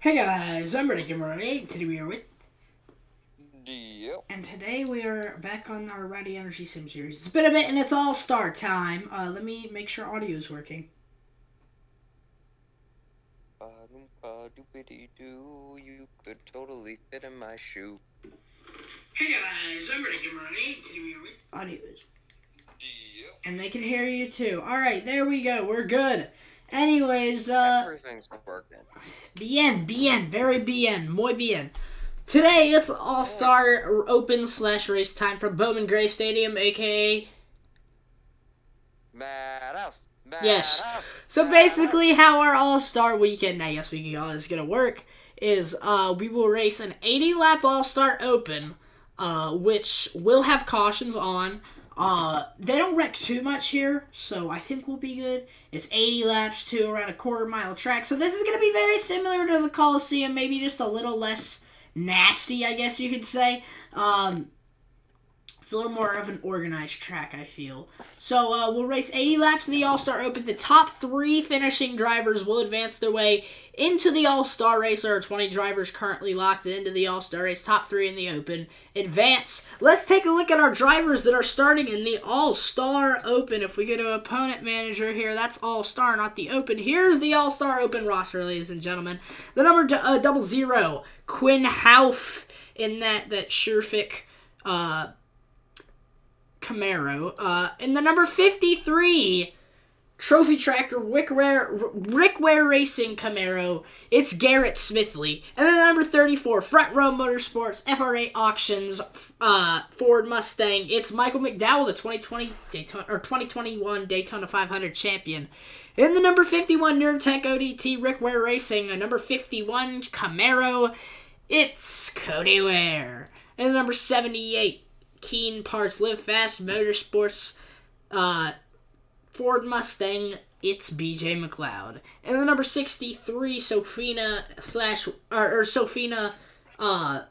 Hey guys, I'm Rowdy. Today we are with, Yep. and today we are back on our Rowdy Energy Sim series. It's been a bit and it's all-star time. Let me make sure audio is working. Ba-doom-ba-doobity-doo, you could totally fit in my shoe. Hey guys, I'm Rowdy. Today we are with audio is. Yep. And they can hear you too. Alright, there we go. We're good. Anyways, Everything's working. bien, very bien, muy bien. Today it's all-star open/race time from Bowman Gray Stadium, aka... Madhouse. Yes. So basically how our all-star weekend, I guess we can call it, is going to work is we will race an 80-lap all-star open, which will have cautions on. They don't wreck too much here, so I think we'll be good. It's 80 laps to around a quarter-mile track, so this is going to be very similar to the Coliseum, maybe just a little less nasty, I guess you could say. It's a little more of an organized track, I feel. So we'll race 80 laps in the All-Star Open. The top 3 finishing drivers will advance their way into the All-Star race. There are 20 drivers currently locked into the All-Star race. Top 3 in the Open advance. Let's take a look at our drivers that are starting in the All-Star Open. If we go to Opponent Manager here, that's All-Star, not the Open. Here's the All-Star Open roster, ladies and gentlemen. The number 00, Quinn Hauf in that Sherfick Camaro. In the number 53, Trophy Tractor Rick Ware Racing Camaro, it's Garrett Smithley. And then number 34, Front Row Motorsports FRA Auctions Ford Mustang, it's Michael McDowell, the 2021 Daytona 500 champion. In the number 51, Nurtec ODT Rick Ware Racing, a number 51 Camaro, it's Cody Ware. And the number 78, Keen Parts Live Fast Motorsports Ford Mustang, it's BJ McLeod. And the number 63, Sofina Toyota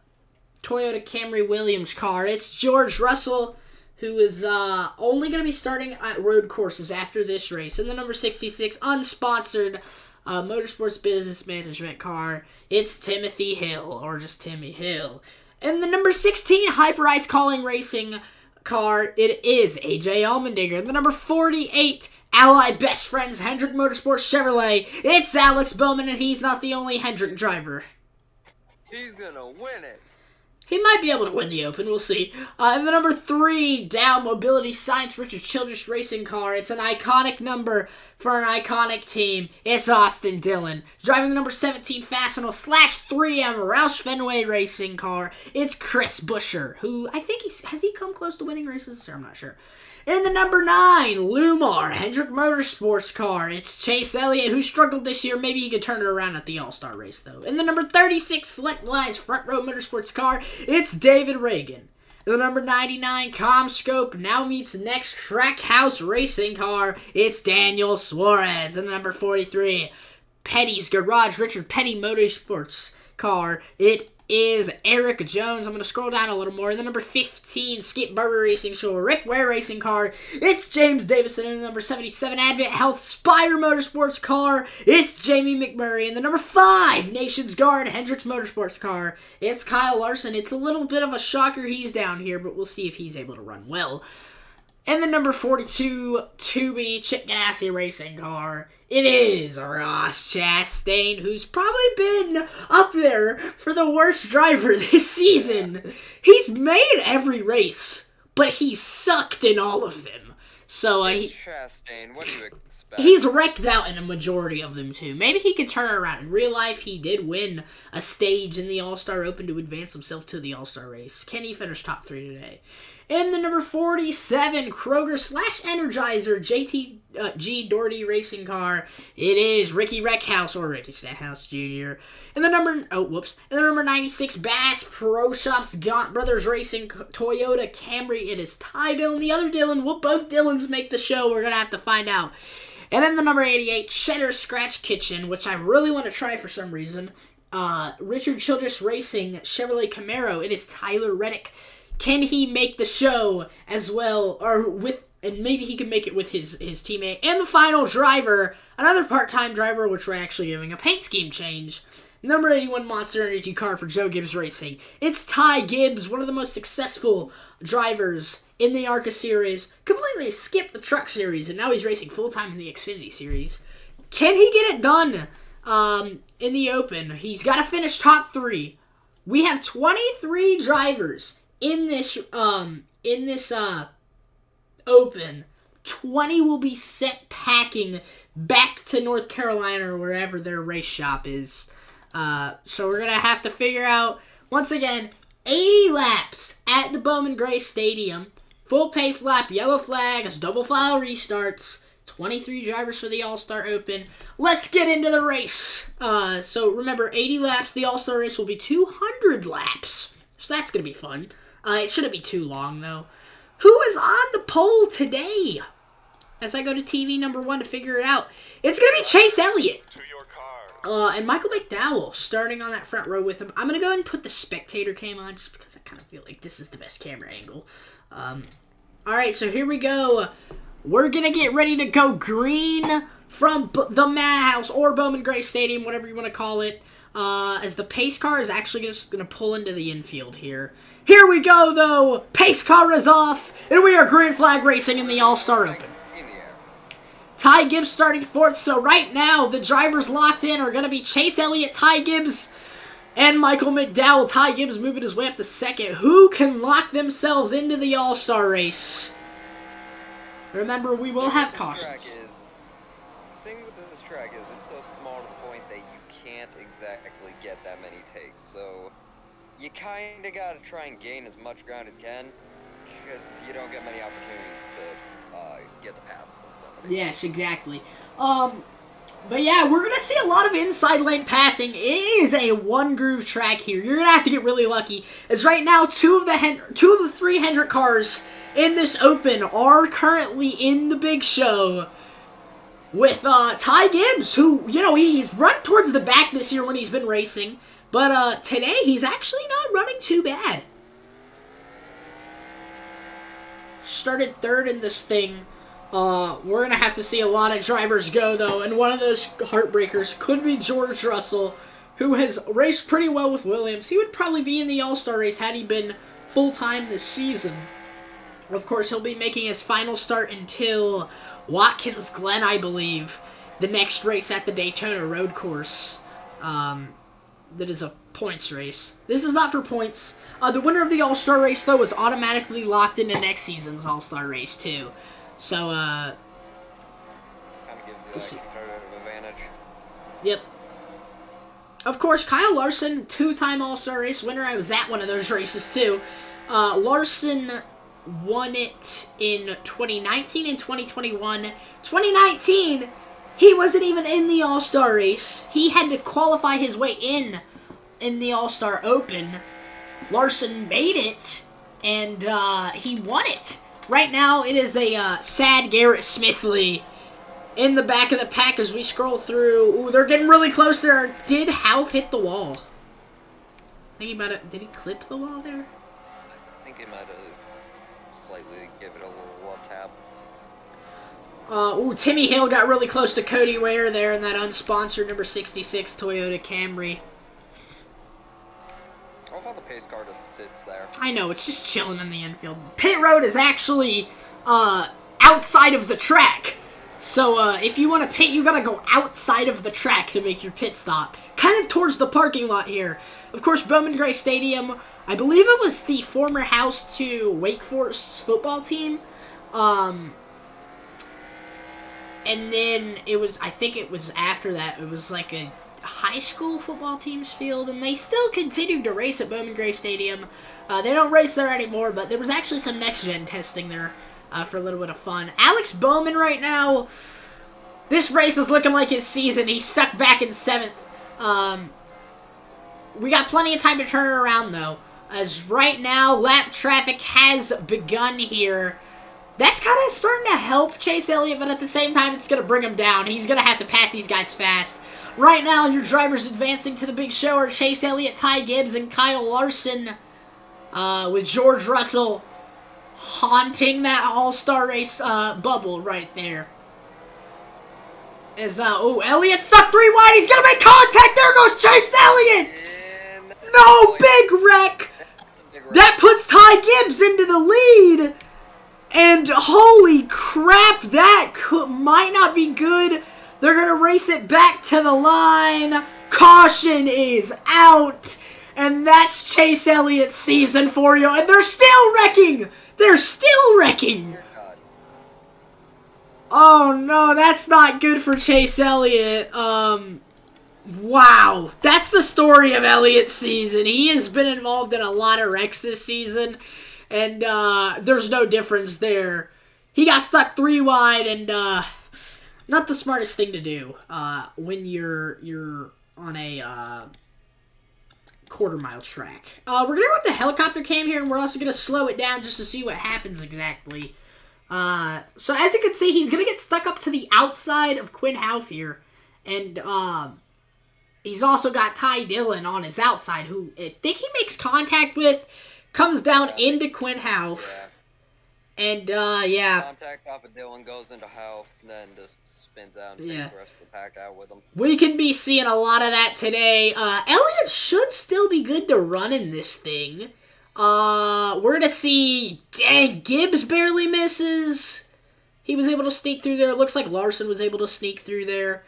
Camry Williams car, it's George Russell, who is only going to be starting at road courses after this race. And the number 66, unsponsored Motorsports Business Management car, it's Timothy Hill, or just Timmy Hill. And the number 16 Hyperice Calling Racing car, it is AJ Allmendinger. And the number 48 Ally Best Friends Hendrick Motorsports Chevrolet, it's Alex Bowman, and he's not the only Hendrick driver. He's gonna win it. He might be able to win the Open, we'll see. And the number 3 Dow Mobility Science Richard Childress Racing car, it's an iconic number for an iconic team. It's Austin Dillon. Driving the number 17 Fastenal /3M Roush Fenway Racing car, it's Chris Buescher, who I think has he come close to winning races? I'm not sure. In the number 9, Lumar Hendrick Motorsports car, it's Chase Elliott, who struggled this year. Maybe he could turn it around at the All-Star race, though. In the number 36, Select Lines Front Row Motorsports car, it's David Reagan. In the number 99, ComScope Now Meets Next Trackhouse Racing car, it's Daniel Suarez. In the number 43, Petty's Garage Richard Petty Motorsports car, it is Eric Jones. I'm going to scroll down a little more. In the number 15, Skip Barber Racing Show Rick Ware Racing car, it's James Davison. In the number 77, Advent Health Spire Motorsports car, it's Jamie McMurray. In the number 5, Nation's Guard Hendricks Motorsports car, it's Kyle Larson. It's a little bit of a shocker he's down here, but we'll see if he's able to run well. And the number 42, Tubi Chip Ganassi Racing car, it is Ross Chastain, who's probably been up there for the worst driver this season. He's made every race, but he's sucked in all of them. So Chastain, what do you expect? He's wrecked out in a majority of them, too. Maybe he could turn it around. In real life, he did win a stage in the All-Star Open to advance himself to the All-Star race. Can he finish top 3 today? In the number 47, Kroger /Energizer JTG Doherty Racing car, it is Ricky Reckhouse, or Ricky Stenhouse Jr. In the number 96, Bass Pro Shops Gaunt Brothers Racing Toyota Camry, it is Ty Dillon. The other Dillon, will both Dillons make the show? We're going to have to find out. And then the number 88, Cheddar Scratch Kitchen, which I really want to try for some reason. Richard Childress Racing Chevrolet Camaro, it is Tyler Reddick. Can he make the show as well, and maybe he can make it with his teammate? And the final driver, another part-time driver, which we're actually giving a paint scheme change. Number 81 Monster Energy car for Joe Gibbs Racing. It's Ty Gibbs, one of the most successful drivers in the ARCA series. Completely skipped the truck series, and now he's racing full-time in the Xfinity series. Can he get it done in the Open? He's got to finish top 3. We have 23 drivers in this Open. 20 will be sent packing back to North Carolina or wherever their race shop is. So we're going to have to figure out, once again, 80 laps at the Bowman Gray Stadium. Full pace lap, yellow flags, double file restarts. 23 drivers for the All-Star Open. Let's get into the race. So remember, 80 laps. The All-Star race will be 200 laps. So that's going to be fun. It shouldn't be too long, though. Who is on the pole today? As I go to TV number 1 to figure it out. It's going to be Chase Elliott. And Michael McDowell starting on that front row with him. I'm going to go ahead and put the spectator cam on just because I kind of feel like this is the best camera angle. Alright, so here we go. We're going to get ready to go green from the Madhouse or Bowman Gray Stadium, whatever you want to call it. As the pace car is actually just going to pull into the infield here. Here we go, though. Pace car is off, and we are green flag racing in the All-Star Open. Ty Gibbs starting 4th, so right now the drivers locked in are going to be Chase Elliott, Ty Gibbs, and Michael McDowell. Ty Gibbs moving his way up to 2nd. Who can lock themselves into the All-Star race? Remember, we will have cautions. The thing with this track is it's so small to the point that you can't exactly get that many takes, so you kind of got to try and gain as much ground as you can, because you don't get many opportunities to get the pass. Yes, exactly. But yeah, we're going to see a lot of inside lane passing. It is a one-groove track here. You're going to have to get really lucky, as right now, two of the 3 Hendrick cars in this Open are currently in the big show with Ty Gibbs, who, you know, he's run towards the back this year when he's been racing, but today he's actually not running too bad. Started 3rd in this thing. We're going to have to see a lot of drivers go, though, and one of those heartbreakers could be George Russell, who has raced pretty well with Williams. He would probably be in the All-Star race had he been full-time this season. Of course, he'll be making his final start until Watkins Glen, I believe, the next race at the Daytona Road Course. That is a points race. This is not for points. The winner of the All-Star race, though, is automatically locked into next season's All-Star race, too. So, kind of gives you that competitive advantage. Yep. Of course, Kyle Larson, 2-time All-Star race winner. I was at one of those races, too. Larson won it in 2019 and 2021. 2019, he wasn't even in the All-Star race. He had to qualify his way in the All-Star Open. Larson made it, and he won it. Right now, it is a sad Garrett Smithley in the back of the pack as we scroll through. Ooh, they're getting really close there. Did Hauf hit the wall? Thinking about it, did he clip the wall there? I think he might have slightly give it a little love tap. Ooh, Timmy Hill got really close to Cody Ware there in that unsponsored number 66 Toyota Camry. I love how the pace car just sits there. I know, it's just chilling in the infield. Pit road is actually outside of the track. So if you want to pit, you gotta go outside of the track to make your pit stop. Kind of towards the parking lot here. Of course, Bowman Gray Stadium, I believe it was the former house to Wake Forest football team. And then it was, I think it was after that, it was like a high school football team's field, and they still continued to race at Bowman Gray Stadium. They don't race there anymore, but there was actually some next-gen testing there for a little bit of fun. Alex Bowman right now, this race is looking like his season. He's stuck back in 7th. We got plenty of time to turn it around, though, as right now lap traffic has begun here. That's kind of starting to help Chase Elliott, but at the same time, it's going to bring him down. He's going to have to pass these guys fast. Right now, your drivers advancing to the big show are Chase Elliott, Ty Gibbs, and Kyle Larson, with George Russell haunting that All-Star race bubble right there. As, Elliott stuck 3 wide. He's gonna make contact. There goes Chase Elliott. No, big wreck. That puts Ty Gibbs into the lead. And holy crap, that might not be good. They're gonna race it back to the line. Caution is out. And that's Chase Elliott's season for you. And they're still wrecking. They're still wrecking. Oh no, that's not good for Chase Elliott. Wow. That's the story of Elliott's season. He has been involved in a lot of wrecks this season. And there's no difference there. He got stuck 3 wide and not the smartest thing to do when you're on a quarter-mile track. We're going to go with the helicopter cam here, and we're also going to slow it down just to see what happens exactly. So as you can see, he's going to get stuck up to the outside of Quinn Houff here. And he's also got Ty Dillon on his outside, who I think he makes contact with, comes down into Quinn Houff. Yeah. And, yeah. Contact off of Dillon, goes into Houff, and then just spins out and takes the rest of the pack out with him. We can be seeing a lot of that today. Elliott should still be good to run in this thing. We're going to see, dang, Gibbs barely misses. He was able to sneak through there. It looks like Larson was able to sneak through there.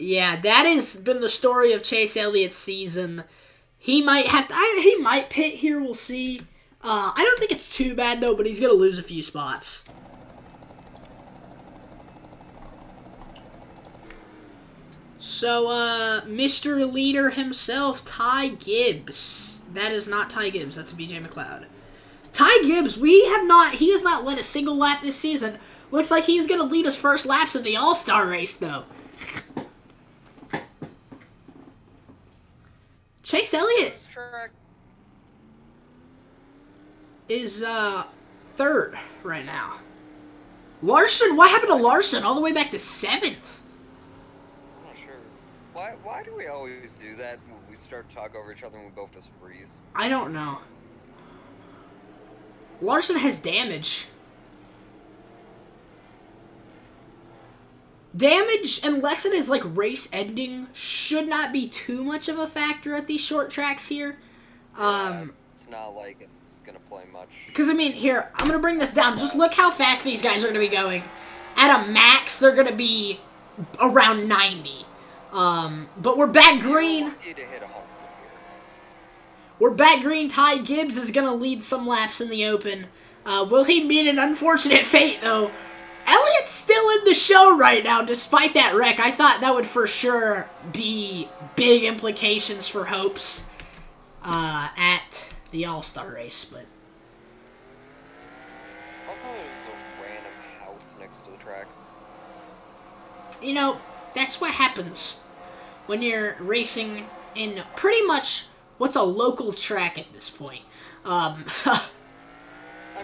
Yeah, that has been the story of Chase Elliott's season. He might have to, he might pit here, we'll see. I don't think it's too bad, though, but he's going to lose a few spots. So, Mr. Leader himself, Ty Gibbs. That is not Ty Gibbs, that's BJ McLeod. Ty Gibbs, he has not led a single lap this season. Looks like he's going to lead his first laps in the All-Star race, though. Chase Elliott is, third right now. Larson, what happened to Larson all the way back to 7th? I'm not sure. Why do we always do that when we start to talk over each other and we both just freeze? I don't know. Larson has damage. Damage, unless it is like race ending, should not be too much of a factor at these short tracks here. It's not like it's gonna play much. Because, I mean, here, I'm gonna bring this down. Just look how fast these guys are gonna be going. At a max, they're gonna be around 90. But we're back green. We're back green. Ty Gibbs is gonna lead some laps in the open. Will he meet an unfortunate fate, though? Elliott's still in the show right now, despite that wreck. I thought that would for sure be big implications for hopes at the All-Star race, but... I thought there was a random house next to the track. You know, that's what happens when you're racing in pretty much what's a local track at this point. I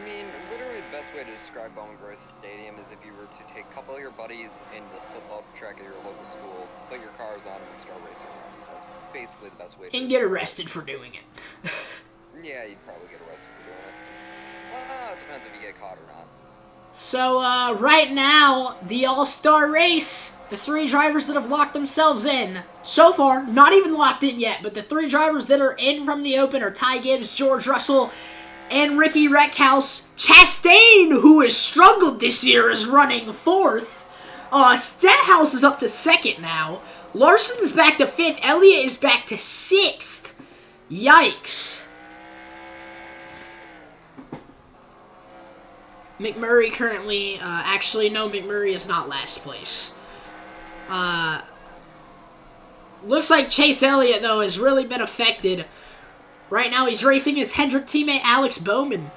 mean, literally the best way to describe Bowman Stadium is if you were to take a couple of your buddies in the football track at your local school, put your cars on them, and start racing around. That's basically the best way to and get arrested for doing it. Yeah, you'd probably get arrested for doing it. Well, it depends if you get caught or not. So, right now, the All-Star race, the 3 drivers that have locked themselves in, so far, not even locked in yet, but the 3 drivers that are in from the open are Ty Gibbs, George Russell, and Ricky Reckhouse. Chastain, who has struggled this year, is running 4th. Stathouse is up to 2nd now. Larson's back to 5th. Elliott is back to 6th. Yikes. McMurray currently, actually, no, McMurray is not last place. Looks like Chase Elliott, though, has really been affected. Right now, he's racing his Hendrick teammate, Alex Bowman.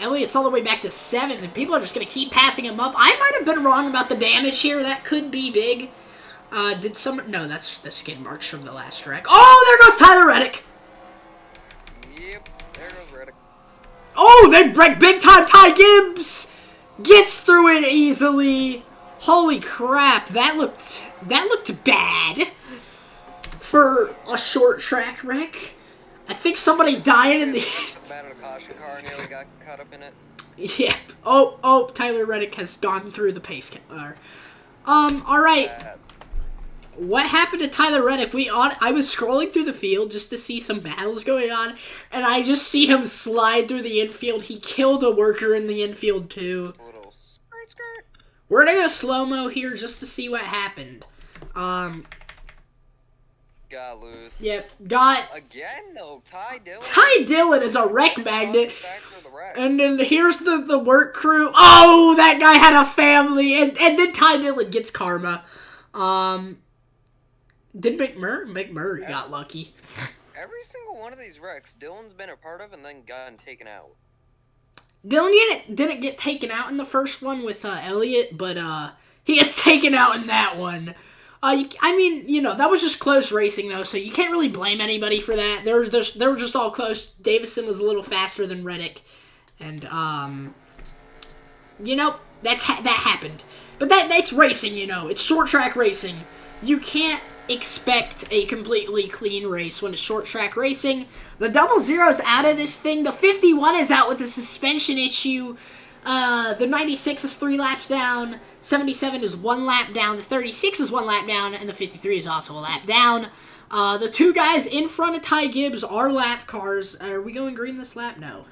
Elliott's all the way back to 7th, and people are just going to keep passing him up. I might have been wrong about the damage here. That could be big. Did someone... No, that's the skid marks from the last wreck. Oh, there goes Tyler Reddick! Yep, there goes Reddick. Oh, they break big time. Ty Gibbs gets through it easily. Holy crap, that looked bad for a short track wreck. I think somebody died in the... Bad in a caution car, nearly got caught up in it. Yep. Oh, Tyler Reddick has gone through the pace car. Alright. What happened to Tyler Reddick? I was scrolling through the field just to see some battles going on, and I just see him slide through the infield. He killed a worker in the infield, too. We're gonna go slow-mo here just to see what happened. Got loose. Yep, got... Again, though, Ty Dillon. Ty Dillon is a wreck magnet. And then here's the work crew. Oh, that guy had a family. And then Ty Dillon gets karma. Did McMurray got lucky. Every single one of these wrecks, Dillon's been a part of and then gotten taken out. Dillon didn't get taken out in the first one with Elliott, but he gets taken out in that one. That was just close racing, though, so you can't really blame anybody for that. They were just all close. Davison was a little faster than Reddick. And, that happened. But that's racing, It's short track racing. You can't expect a completely clean race when it's short track racing. The 00's out of this thing. The 51 is out with a suspension issue. The 96 is 3 laps down. 77 is 1 lap down. The 36 is 1 lap down. And the 53 is also a lap down. The 2 guys in front of Ty Gibbs are lap cars. Are we going green this lap? No.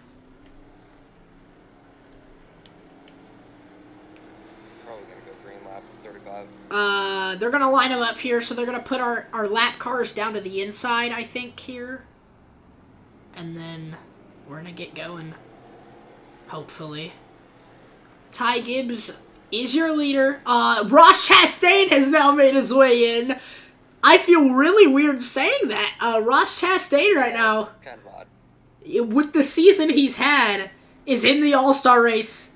They're going to line them up here, so they're going to put our lap cars down to the inside, I think, here. And then we're going to get going, hopefully. Ty Gibbs is your leader. Ross Chastain has now made his way in. I feel really weird saying that. Ross Chastain right now, kind of odd, with the season he's had, is in the All-Star race.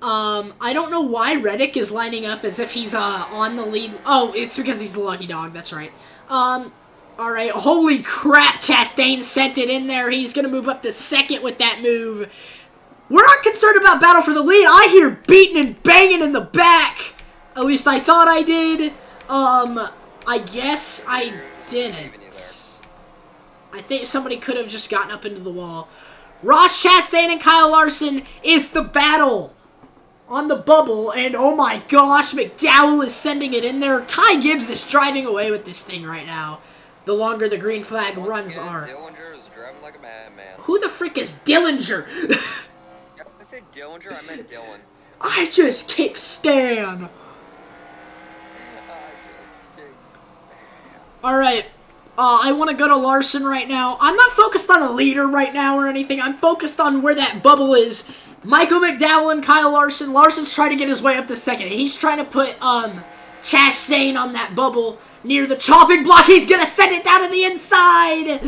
I don't know why Reddick is lining up as if he's, on the lead. Oh, it's because he's the lucky dog, that's right. Alright, holy crap, Chastain sent it in there. He's gonna move up to second with that move. We're not concerned about battle for the lead. I hear beating and banging in the back. At least I thought I did. I guess I didn't. I think somebody could have just gotten up into the wall. Ross Chastain and Kyle Larson is the battle on the bubble, and oh my gosh, McDowell is sending it in there. Ty Gibbs is driving away with this thing right now. The longer the green flag runs are. Dillinger is driving like a madman. Who the frick is Dillinger? I said Dillinger, I meant Dylan. I just kicked Stan. Alright, I want to go to Larson right now. I'm not focused on a leader right now or anything. I'm focused on where that bubble is. Michael McDowell and Kyle Larson. Larson's trying to get his way up to second. He's trying to put Chastain on that bubble near the chopping block. He's going to send it down to the inside.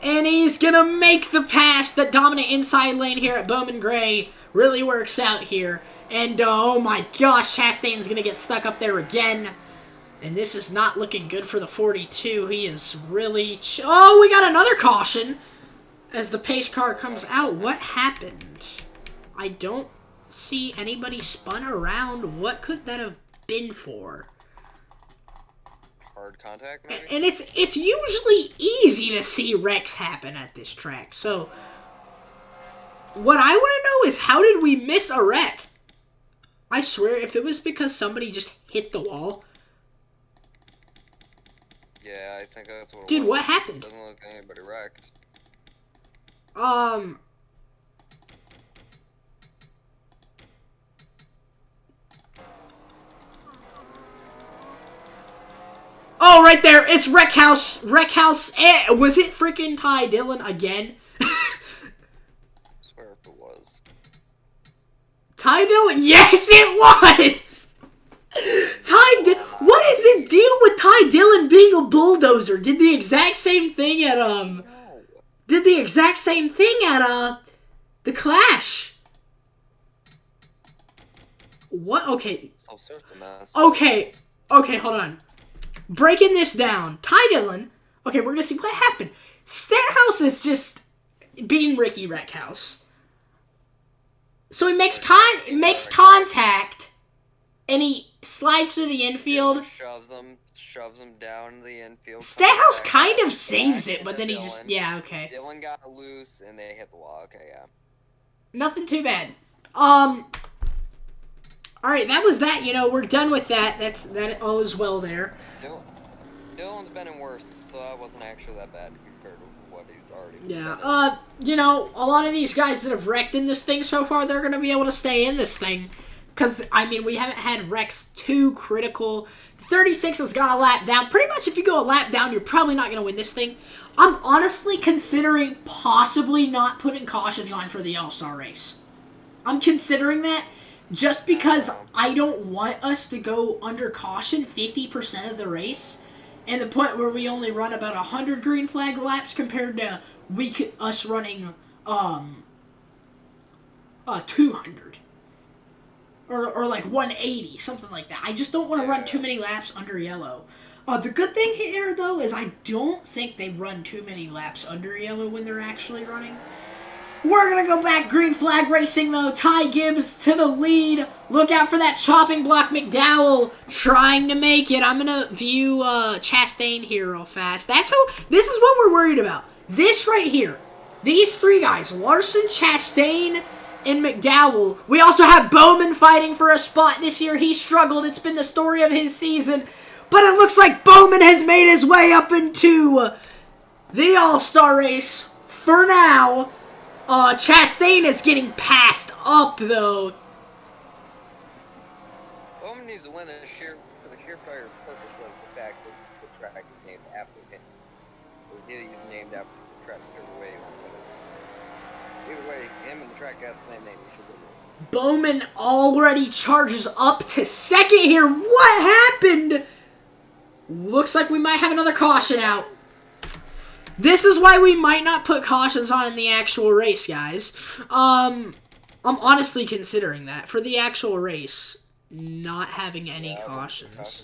And he's going to make the pass. The dominant inside lane here at Bowman Gray really works out here. And oh my gosh, Chastain's going to get stuck up there again. And this is not looking good for the 42. He is really... Oh, we got another caution as the pace car comes out. What happened? I don't see anybody spun around. What could that have been for? Hard contact, maybe? And it's usually easy to see wrecks happen at this track. So, what I want to know is, how did we miss a wreck? I swear, if it was because somebody just hit the wall... Yeah, I think that's what it was. Dude, what happened? Doesn't look like anybody wrecked. Oh, right there. It's Wreck House. Wreck House. Was it freaking Ty Dillon again? I swear if it was. Ty Dillon? Yes, it was! What is the deal with Ty Dillon being a bulldozer? Did the exact same thing at, No. Did the exact same thing at, the Clash. What? Okay. All sorts of mess. Okay, hold on. Breaking this down. Ty Dillon. Okay, we're gonna see what happened. Stenhouse is just being Ricky Wreckhouse. So he makes contact, and he slides through the infield. Shoves him down in the infield. Stenhouse kind of saves it, but then he just... Yeah, okay. Dylan got loose, and they hit the wall. Okay, yeah. Nothing too bad. All right, that was that. You know, we're done with that. That all is well there. Dylan's been in worse, so that wasn't actually that bad compared to what he's already. Yeah. You know, a lot of these guys that have wrecked in this thing so far, they're gonna be able to stay in this thing, because I mean, we haven't had wrecks too critical. 36 has got a lap down. Pretty much, if you go a lap down, you're probably not gonna win this thing. I'm honestly considering possibly not putting cautions on for the All-Star race. I'm considering that just because I don't want us to go under caution 50% of the race, and the point where we only run about 100 green flag laps compared to us running 200 or like 180, something like that. I just don't want to run too many laps under yellow. The good thing here, though, is I don't think they run too many laps under yellow when they're actually running. We're going to go back green flag racing, though. Ty Gibbs to the lead. Look out for that chopping block. McDowell trying to make it. I'm going to view Chastain here real fast. This is what we're worried about. This right here. These three guys, Larson, Chastain, and McDowell. We also have Bowman fighting for a spot this year. He struggled. It's been the story of his season. But it looks like Bowman has made his way up into the All-Star race for now. Chastain is getting passed up, though. Bowman needs to win this year for the sheer fire purpose of the fact that the track is named after him. He is named after the track, whichever way you want to put it. Either way, him and the track got the same name. We should win this. Bowman already charges up to second here. What happened? Looks like we might have another caution out. This is why we might not put cautions on in the actual race, guys. I'm honestly considering that. For the actual race, not having any cautions.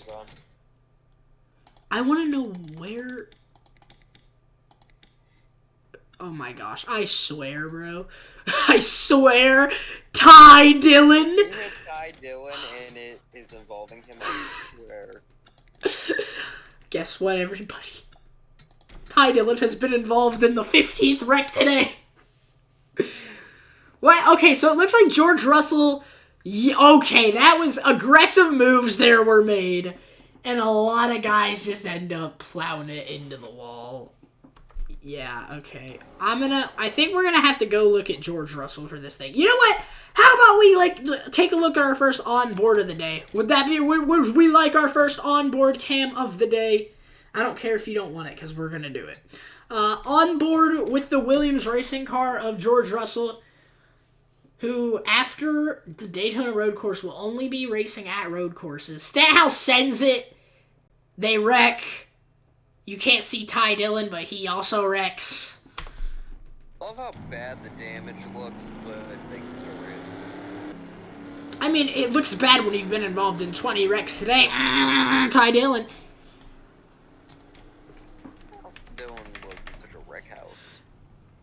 I want to know where... Oh my gosh, I swear, bro. I swear, Ty Dillon. You hit Ty Dillon and it is involving him, I swear. Guess what, everybody? Ty Dillon has been involved in the 15th wreck today. What? Okay, so it looks like George Russell... Okay, that was aggressive moves there were made. And a lot of guys just end up plowing it into the wall. Yeah, okay. I think we're gonna have to go look at George Russell for this thing. You know what? How about we, take a look at our first onboard of the day? Would that be... Would we like our first onboard cam of the day? I don't care if you don't want it, because we're going to do it. On board with the Williams racing car of George Russell, who, after the Daytona road course, will only be racing at road courses. Stenhouse sends it. They wreck. You can't see Ty Dillon, but he also wrecks. I love how bad the damage looks, but they can still race. I mean, it looks bad when you've been involved in 20 wrecks today. Ty Dillon. Dillon was in such a wreck house.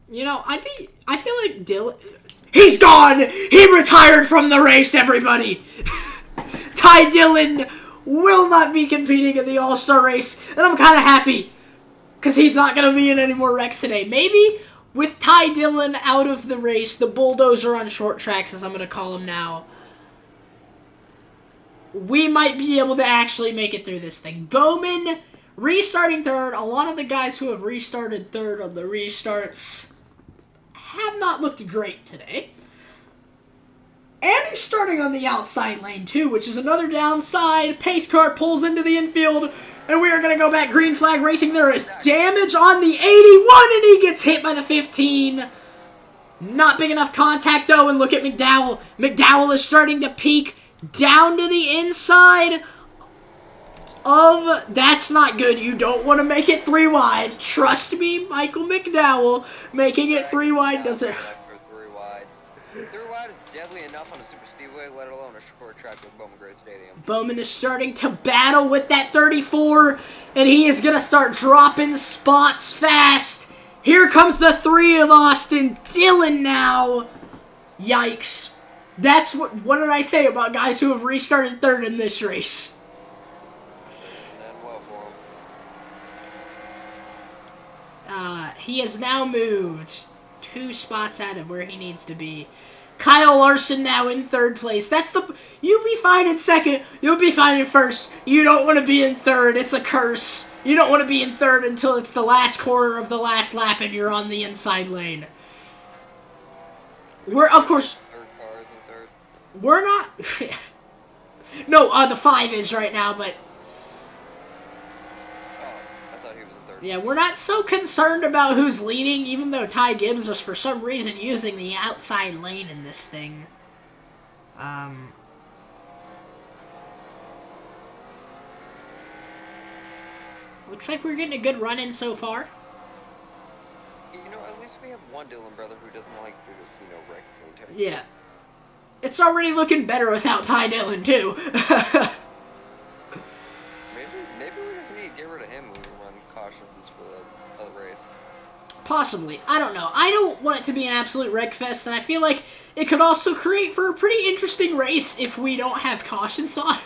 You know, I feel like Dillon... He's gone! He retired from the race, everybody! Ty Dillon will not be competing in the All-Star race, and I'm kind of happy, because he's not going to be in any more wrecks today. Maybe with Ty Dillon out of the race, the bulldozer on short tracks, as I'm going to call him now, we might be able to actually make it through this thing. Bowman restarting third. A lot of the guys who have restarted third on the restarts have not looked great today. And he's starting on the outside lane too, which is another downside. Pace car pulls into the infield, and we are going to go back green flag racing. There is damage on the 81, and he gets hit by the 15. Not big enough contact, though, and look at McDowell. McDowell is starting to peak down to the inside of... That's not good. You don't want to make it 3 wide. Trust me, Michael McDowell. Making it 3 wide doesn't... 3 wide. 3 wide is deadly enough on a super speedway, let alone a short track like Bowman Gray Stadium. Bowman is starting to battle with that 34, and he is going to start dropping spots fast. Here comes the 3 of Austin Dillon now. Yikes. That's what did I say about guys who have restarted third in this race? And well for him. He has now moved 2 spots out of where he needs to be. Kyle Larson now in third place. You'll be fine in second. You'll be fine in first. You don't want to be in third. It's a curse. You don't want to be in third until it's the last corner of the last lap and you're on the inside lane. Of course... Third car is in third. We're not... No, the 5 is right now, but... Oh, I thought he was in third. Yeah, we're not so concerned about who's leading, even though Ty Gibbs was for some reason using the outside lane in this thing. Looks like we're getting a good run in so far. You know, at least we have one Dillon brother who doesn't like to just, wreck the entire... Yeah. It's already looking better without Ty Dillon, too. Maybe we just need to get rid of him when we run cautions for the other race. Possibly. I don't know. I don't want it to be an absolute wreck fest, and I feel like it could also create for a pretty interesting race if we don't have cautions on.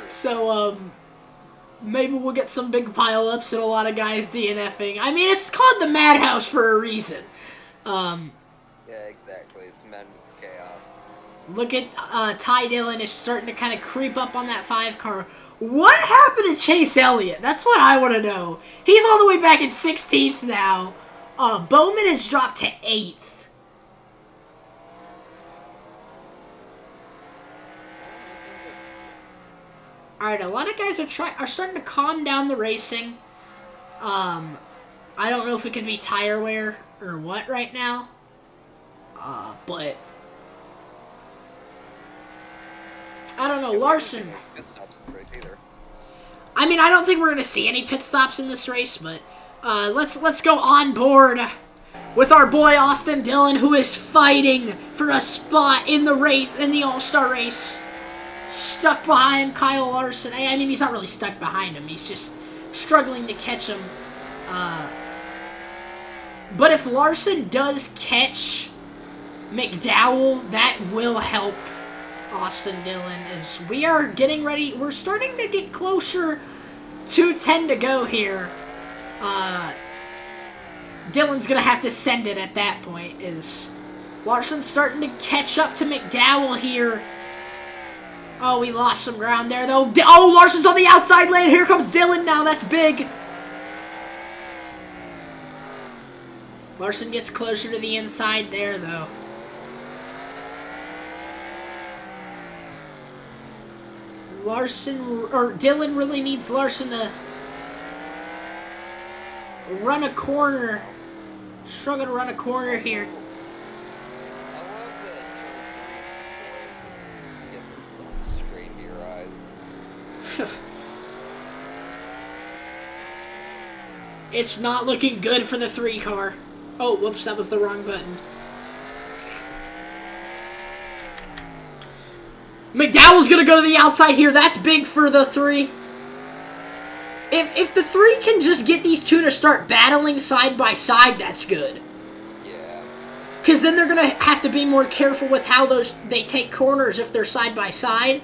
So, maybe we'll get some big pile-ups and a lot of guys DNFing. I mean, it's called the Madhouse for a reason. Yeah, exactly. It's men with chaos. Look at Ty Dillon is starting to kind of creep up on that 5 car. What happened to Chase Elliott? That's what I want to know. He's all the way back in 16th now. Bowman has dropped to 8th. Alright, a lot of guys are starting to calm down the racing. I don't know if it could be tire wear or what right now. But I don't know, Larson. Pit stops in the race either. I mean, I don't think we're gonna see any pit stops in this race, but let's go on board with our boy Austin Dillon, who is fighting for a spot in the race, in the All-Star race. Stuck behind Kyle Larson. I mean, he's not really stuck behind him. He's just struggling to catch him. But if Larson does catch McDowell, that will help Austin Dillon, as we are getting ready. We're starting to get closer to 10 to go here. Dillon's going to have to send it at that point, as Larson's starting to catch up to McDowell here. Oh, we lost some ground there, though. Oh, Larson's on the outside lane. Here comes Dillon now. That's big. Larson gets closer to the inside there, though. Dillon really needs Larson to run a corner. Struggle to run a corner here. It's not looking good for the 3 car. Oh, whoops, that was the wrong button. McDowell's gonna go to the outside here. That's big for the 3. If the 3 can just get these 2 to start battling side by side, that's good. Yeah. Because then they're gonna have to be more careful with how they take corners if they're side by side.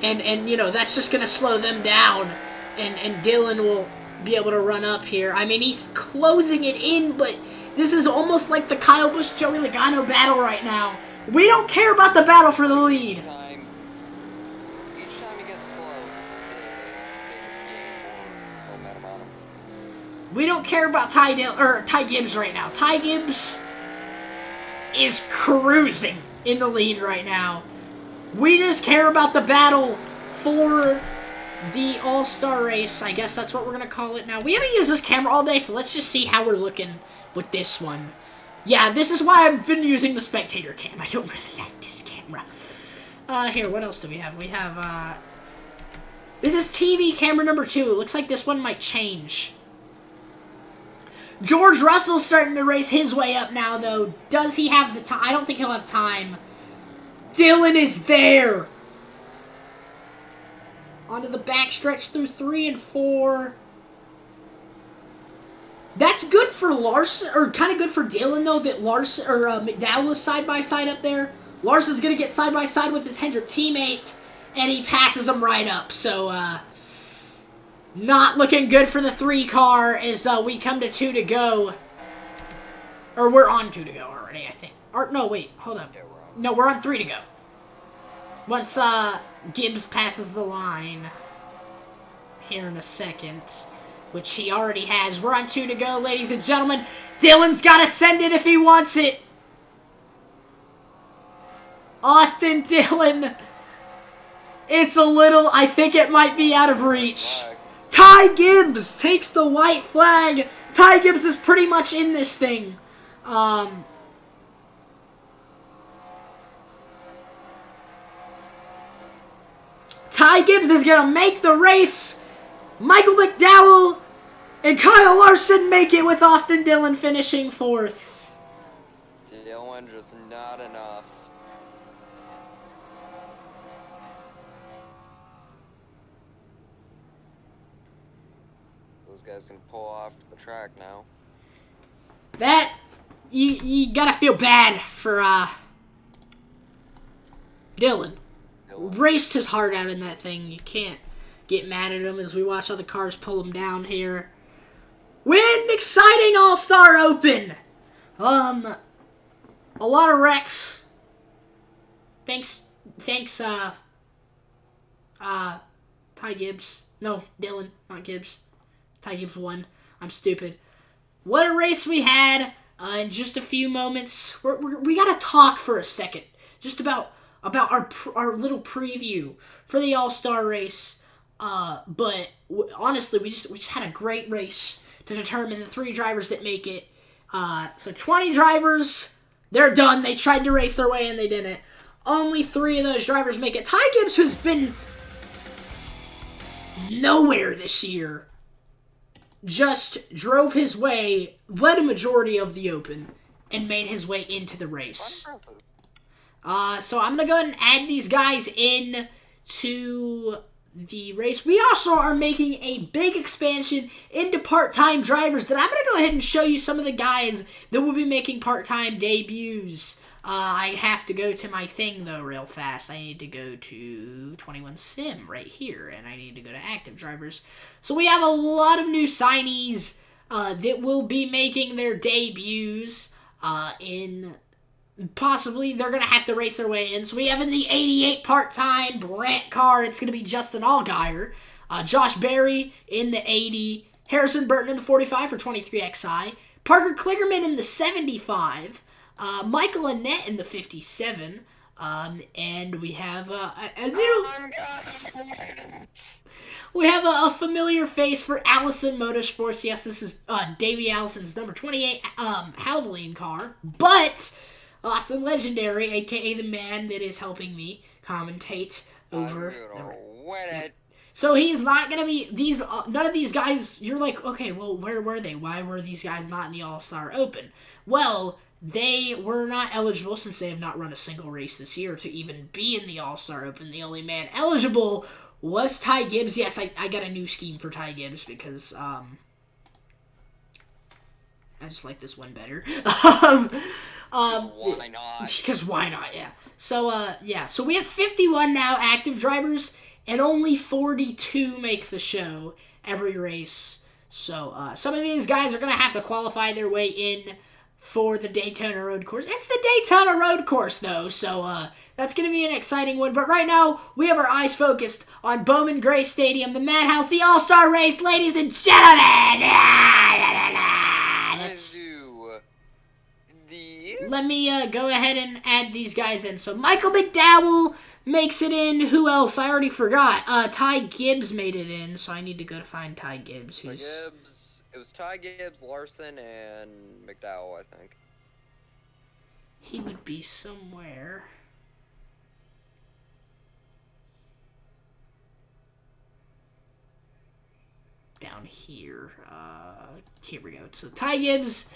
And that's just gonna slow them down. And Dillon will be able to run up here. I mean, he's closing it in, but this is almost like the Kyle Busch-Joey Logano battle right now. We don't care about the battle for the lead. Each time he gets close, they gain more momentum on him. We don't care about Ty Gibbs right now. Ty Gibbs is cruising in the lead right now. We just care about the battle for the All-Star race. I guess that's what we're going to call it now. We haven't used this camera all day, so let's just see how we're looking with this one. Yeah, this is why I've been using the spectator cam. I don't really like this camera. Here, what else do we have? We have, this is TV camera number 2. It looks like this one might change. George Russell's starting to race his way up now, though. Does he have the time? I don't think he'll have time. Dillon is there! Onto the backstretch through 3 and 4. That's good for Larson, or kind of good for Dillon, though, that Larson, or McDowell is side-by-side up there. Larson's going to get side-by-side with his Hendrick teammate, and he passes him right up. So, not looking good for the 3 car as we come to 2 to go. Or we're on 2 to go already, I think. Or, no, wait, hold up. Yeah, we're on. No, we're on 3 to go. Once, Gibbs passes the line here in a second, which he already has. We're on 2 to go, ladies and gentlemen. Dylan's got to send it if he wants it. Austin Dillon. It's a little, I think it might be out of reach. Ty Gibbs takes the white flag. Ty Gibbs is pretty much in this thing. Ty Gibbs is going to make the race. Michael McDowell and Kyle Larson make it with Austin Dillon finishing 4th. Dillon just not enough. Those guys can pull off the track now. That, you gotta feel bad for, Dillon. Raced his heart out in that thing. You can't get mad at him as we watch other cars pull him down here. Win! Exciting All-Star Open! A lot of wrecks. Thanks, Ty Gibbs. No, Dillon, not Gibbs. Ty Gibbs won. I'm stupid. What a race we had. In just a few moments, we gotta talk for a second. Just about our little preview for the All-Star race. But honestly, we just had a great race to determine the 3 drivers that make it. So 20 drivers, they're done. They tried to race their way and they didn't. Only 3 of those drivers make it. Ty Gibbs, who's been nowhere this year, just drove his way, led a majority of the Open, and made his way into the race. So I'm going to go ahead and add these guys in to the race. We also are making a big expansion into part-time drivers that I'm going to go ahead and show you some of the guys that will be making part-time debuts. I have to go to my thing, though, real fast. I need to go to 21 Sim right here, and I need to go to active drivers. So we have a lot of new signees that will be making their debuts in... Possibly, they're going to have to race their way in. So we have in the 88 part-time Brant car, it's going to be Justin Allgaier. Josh Berry in the 80. Harrison Burton in the 45 for 23XI. Parker Kligerman in the 75. Michael Annette in the 57. And we have we have a familiar face for Allison Motorsports. Yes, this is Davey Allison's number 28 Havoline car. But... Austin Legendary, a.k.a. the man that is helping me commentate over the... So he's not going to be... none of these guys... You're like, okay, well, where were they? Why were these guys not in the All-Star Open? Well, they were not eligible since they have not run a single race this year to even be in the All-Star Open. The only man eligible was Ty Gibbs. Yes, I got a new scheme for Ty Gibbs because... I just like this one better. Why not? Because why not, yeah. So, So we have 51 now active drivers, and only 42 make the show every race. So, some of these guys are going to have to qualify their way in for the Daytona Road Course. It's the Daytona Road Course, though, so, that's going to be an exciting one. But right now, we have our eyes focused on Bowman Gray Stadium, the Madhouse, the All-Star Race, ladies and gentlemen! Let me go ahead and add these guys in. So Michael McDowell makes it in. Who else? I already forgot. Ty Gibbs made it in, so I need to go to find Ty Gibbs. It was Ty Gibbs, Larson, and McDowell, I think. He would be somewhere. Down here. Here we go. So Ty Gibbs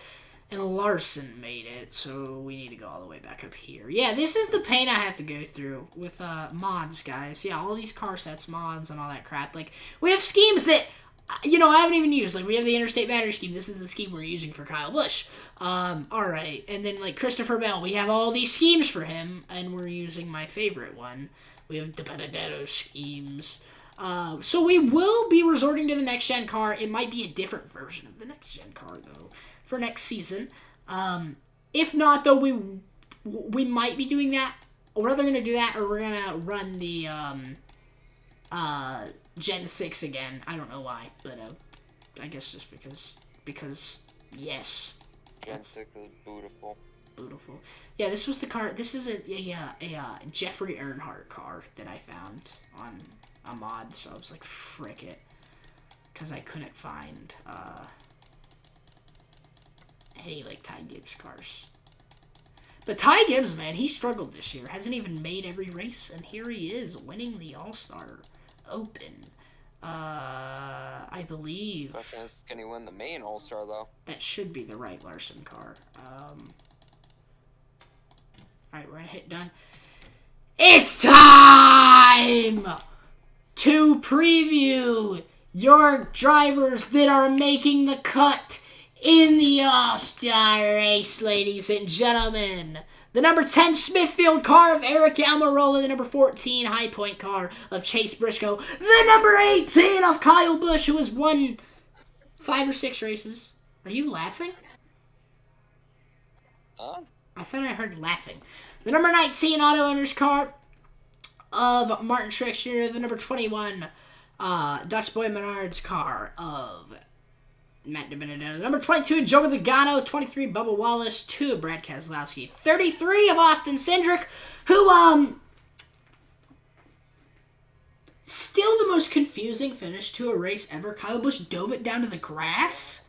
and Larson made it, so we need to go all the way back up here. Yeah, this is the pain I have to go through with mods, guys. Yeah, all these car sets, mods, and all that crap. Like, we have schemes that, I haven't even used. Like, we have the Interstate Battery scheme. This is the scheme we're using for Kyle Busch. Alright. And then, like, Christopher Bell. We have all these schemes for him, and we're using my favorite one. We have the Benedetto schemes. So we will be resorting to the next-gen car. It might be a different version of the next-gen car, though, for next season. If not, though, we we might be doing that. We're either going to do that or we're going to run the Gen 6 again. I don't know why, but I guess just because yes. Gen 6 is beautiful. Beautiful. Yeah, this was the car. This is a Jeffrey Earnhardt car that I found on a mod, so I was like, frick it. Because I couldn't find any, like, Ty Gibbs cars. But Ty Gibbs, man, he struggled this year. Hasn't even made every race, and here he is, winning the All-Star Open. I believe... Question is, can he win the main All-Star, though? That should be the Wright Larson car. Alright, we're gonna hit done. It's time to preview your drivers that are making the cut in the All-Star race, ladies and gentlemen. The number 10 Smithfield car of Eric Almirola, the number 14 High Point car of Chase Briscoe, the number 18 of Kyle Busch, who has won 5 or 6 races. Are you laughing? I thought I heard laughing. The number 19 Auto Owners car of Martin Truex Jr., the number 21 Dutch Boy Menard's car of Matt DiBenedetto, the number 22 Joe Logano, 23 Bubba Wallace, 2 Brad Keselowski, 33 of Austin Cindric, who still the most confusing finish to a race ever. Kyle Busch dove it down to the grass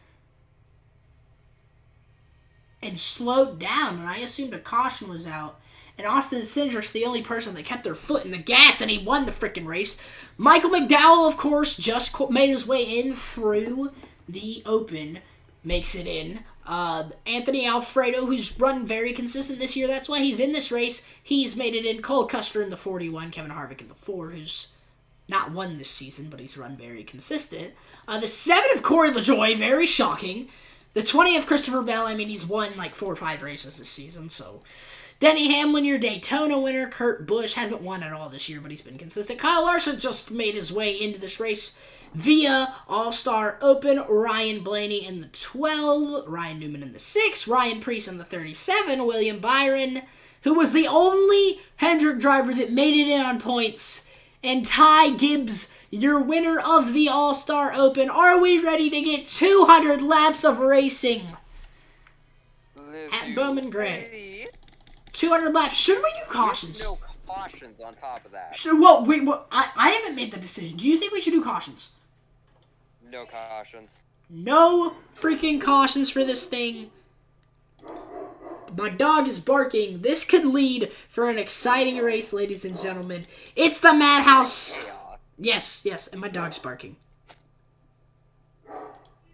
and slowed down, and I assumed a caution was out. And Austin Cindric's the only person that kept their foot in the gas, and he won the freaking race. Michael McDowell, of course, just made his way in through the Open, makes it in. Anthony Alfredo, who's run very consistent this year, that's why he's in this race. He's made it in. Cole Custer in the 41, Kevin Harvick in the 4, who's not won this season, but he's run very consistent. The 7 of Corey LaJoie, very shocking. The 20 of Christopher Bell, I mean, he's won like 4 or 5 races this season, so... Denny Hamlin, your Daytona winner. Kurt Busch hasn't won at all this year, but he's been consistent. Kyle Larson just made his way into this race via All-Star Open. Ryan Blaney in the 12. Ryan Newman in the 6. Ryan Preece in the 37. William Byron, who was the only Hendrick driver that made it in on points. And Ty Gibbs, your winner of the All-Star Open. Are we ready to get 200 laps of racing at Bowman Gray? 200 laps. Should we do cautions? No cautions on top of that. I haven't made the decision. Do you think we should do cautions? No cautions. No freaking cautions for this thing. My dog is barking. This could lead for an exciting race, ladies and gentlemen. It's the Madhouse. Yes, and my dog's barking.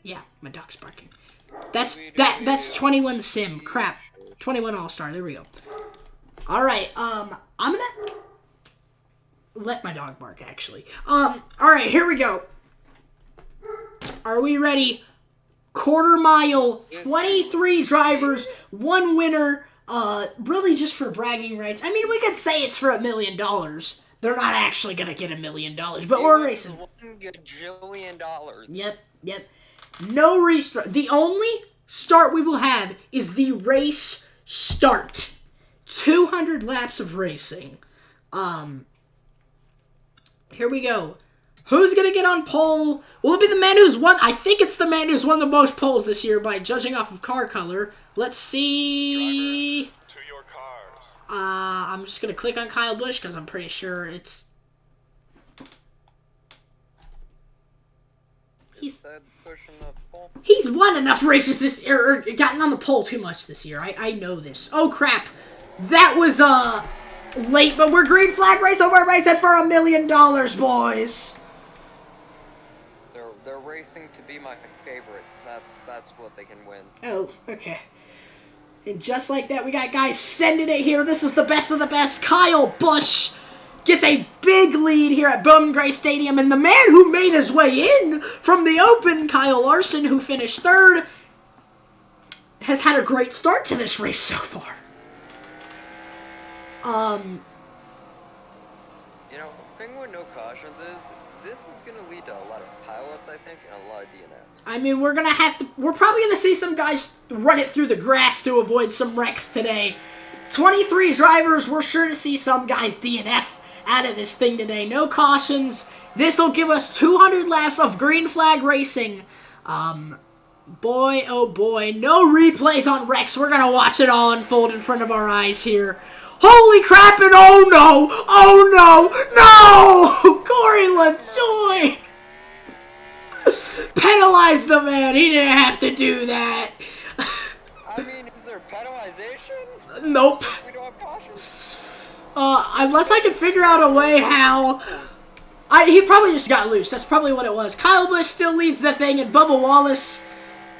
Yeah, my dog's barking. That's 21 Sim. Crap. 21 All-Star. There we go. All right. I'm gonna let my dog bark. Actually. All right. Here we go. Are we ready? Quarter mile. 23 drivers. 1 winner. Really just for bragging rights. I mean, we could say it's for $1 million. They're not actually gonna get $1 million, but we're racing. $1 gajillion. Yep. No restart. The only start we will have is the race start. 200 laps of racing. Here we go. Who's gonna get on pole? Will it be the man who's won? I think it's the man who's won the most poles this year by judging off of car color. Let's see. Drivers, to your cars. I'm just gonna click on Kyle Busch because I'm pretty sure it's. He's won enough races this year, or gotten on the pole too much this year. I know this. Oh crap. That was late, but we're green flag racing. We're racing for $1 million, boys. They're racing to be my favorite. That's what they can win. Oh, okay. And just like that, we got guys sending it here. This is the best of the best. Kyle Busch gets a big lead here at Bowman Gray Stadium, and the man who made his way in from the Open, Kyle Larson, who finished 3rd, has had a great start to this race so far. You know, the thing with no cautions is, this is going to lead to a lot of pileups, I think, and a lot of DNFs. I mean, we're probably going to see some guys run it through the grass to avoid some wrecks today. 23 drivers. We're sure to see some guys DNF out of this thing today. No cautions. This will give us 200 laps of green flag racing. Boy, oh boy. No replays on Rex. We're going to watch it all unfold in front of our eyes here. Holy crap, and oh no! Oh no! No! Corey LaJoie! Penalize the man. He didn't have to do that. I mean, is there penalization? Nope. We don't have cautions. Unless I can figure out a way how... he probably just got loose. That's probably what it was. Kyle Busch still leads the thing, and Bubba Wallace,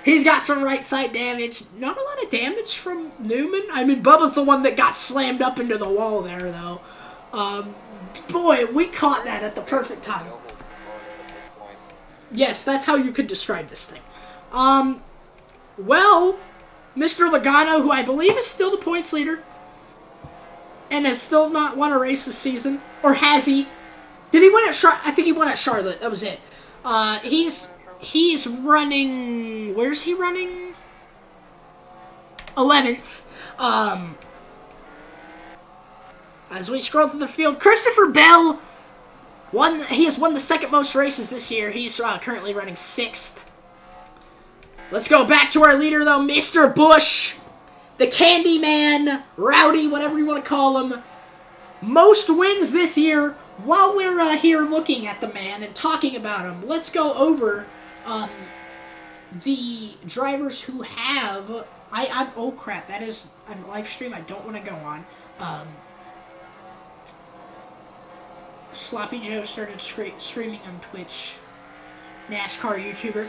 he's got some right side damage. Not a lot of damage from Newman. I mean, Bubba's the one that got slammed up into the wall there, though. Boy, we caught that at the perfect time. Yes, that's how you could describe this thing. Well, Mr. Logano, who I believe is still the points leader, and has still not won a race this season, or has he? Did he win at Charlotte? I think he won at Charlotte. That was it. He's running... Where's he running? 11th. As we scroll through the field, Christopher Bell he has won the second most races this year. He's currently running 6th. Let's go back to our leader, though, Mr. Busch. The Candyman, Rowdy, whatever you want to call him. Most wins this year. While we're here looking at the man and talking about him, let's go over the drivers who have... oh, crap. That is a live stream I don't want to go on. Sloppy Joe started streaming on Twitch. NASCAR YouTuber.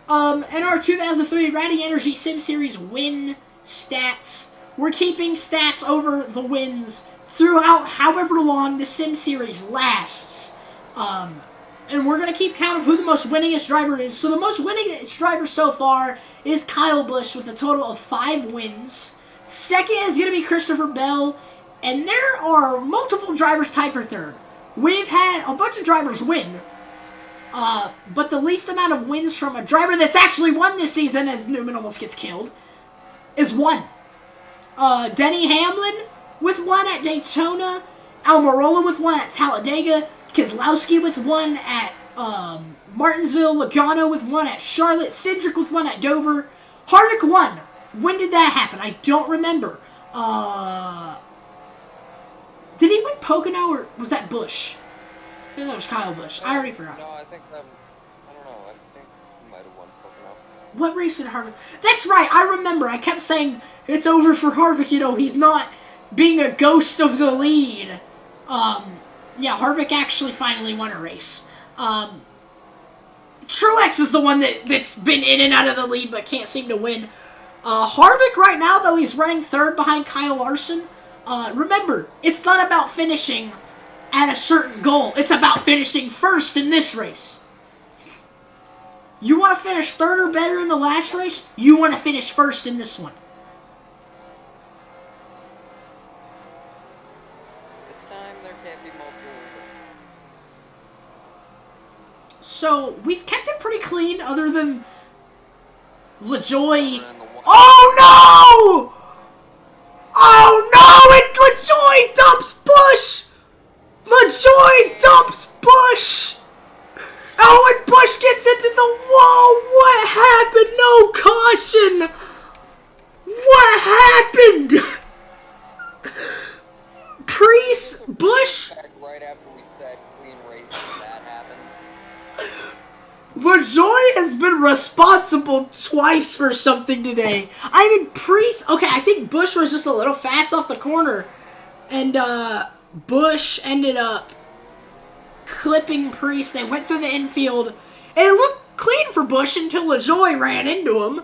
NR2003 Rowdy Energy Sim Series win stats. We're keeping stats over the wins throughout however long the Sim Series lasts. And we're going to keep count of who the most winningest driver is. So the most winningest driver so far is Kyle Busch with a total of 5 wins. Second is going to be Christopher Bell. And there are multiple drivers tied for third. We've had a bunch of drivers win. But the least amount of wins from a driver that's actually won this season, as Newman almost gets killed, is 1. Denny Hamlin with 1 at Daytona. Almirola with 1 at Talladega. Keselowski with 1 at Martinsville. Logano with 1 at Charlotte. Cindric with 1 at Dover. Harvick won. When did that happen? I don't remember. Did he win Pocono, or was that Busch? I think that was Kyle Busch. I already forgot. No, I think I don't know. I think he might have won Pocono. What race did Harvick... That's right, I remember. I kept saying, it's over for Harvick, you know, he's not being a ghost of the lead. Yeah, Harvick actually finally won a race. Truex is the one that's been in and out of the lead but can't seem to win. Harvick right now, though, he's running 3rd behind Kyle Larson. Remember, it's not about finishing at a certain goal. It's about finishing 1st in this race. You want to finish 3rd or better in the last race? You want to finish 1st in this one. This time there can't be multiple. So, we've kept it pretty clean other than LaJoie. Oh no! Oh no! LaJoie dumps Busch! LaJoie dumps Busch! Oh, and Busch gets into the wall! What happened? No caution! What happened? Busch? Right after we said clean race, that happens. LaJoie has been responsible twice for something today. I mean, okay, I think Busch was just a little fast off the corner. And, Busch ended up clipping Priest. They went through the infield. It looked clean for Busch until LaJoie ran into him.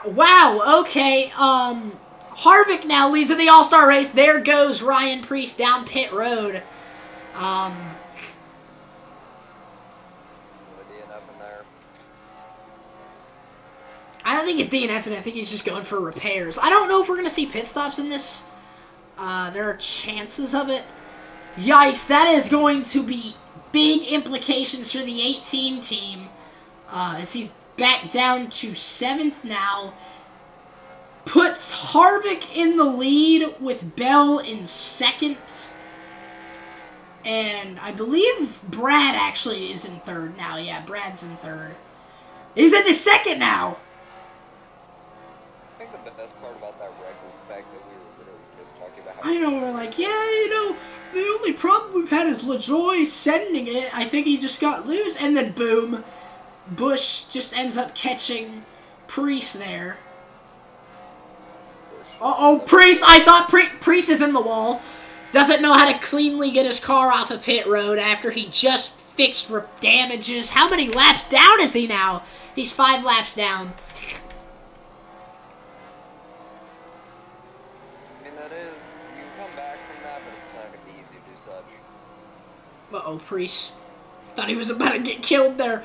Wow, okay. Harvick now leads in the All-Star race. There goes Ryan Priest down pit road. I don't think he's DNFing. I think he's just going for repairs. I don't know if we're going to see pit stops in this. There are chances of it. Yikes, that is going to be big implications for the 18 team. As he's back down to 7th now. puts Harvick in the lead with Bell in second. And I believe Brad actually is in third now. Yeah, Brad's in third. He's into second now. I think the best part about that wreck was the fact that we were literally just talking about how... I know, we're like, yeah, the only problem we've had is LaJoy sending it. I think he just got loose. And then, boom, Busch just ends up catching Priest there. Uh-oh, Priest! I thought Priest is in the wall. Doesn't know how to cleanly get his car off of pit road after he just fixed damages. How many laps down is he now? He's 5 laps down. I mean, that is... You come back from that, but it's not going to be easy to do such. Uh-oh, Priest. Thought he was about to get killed there.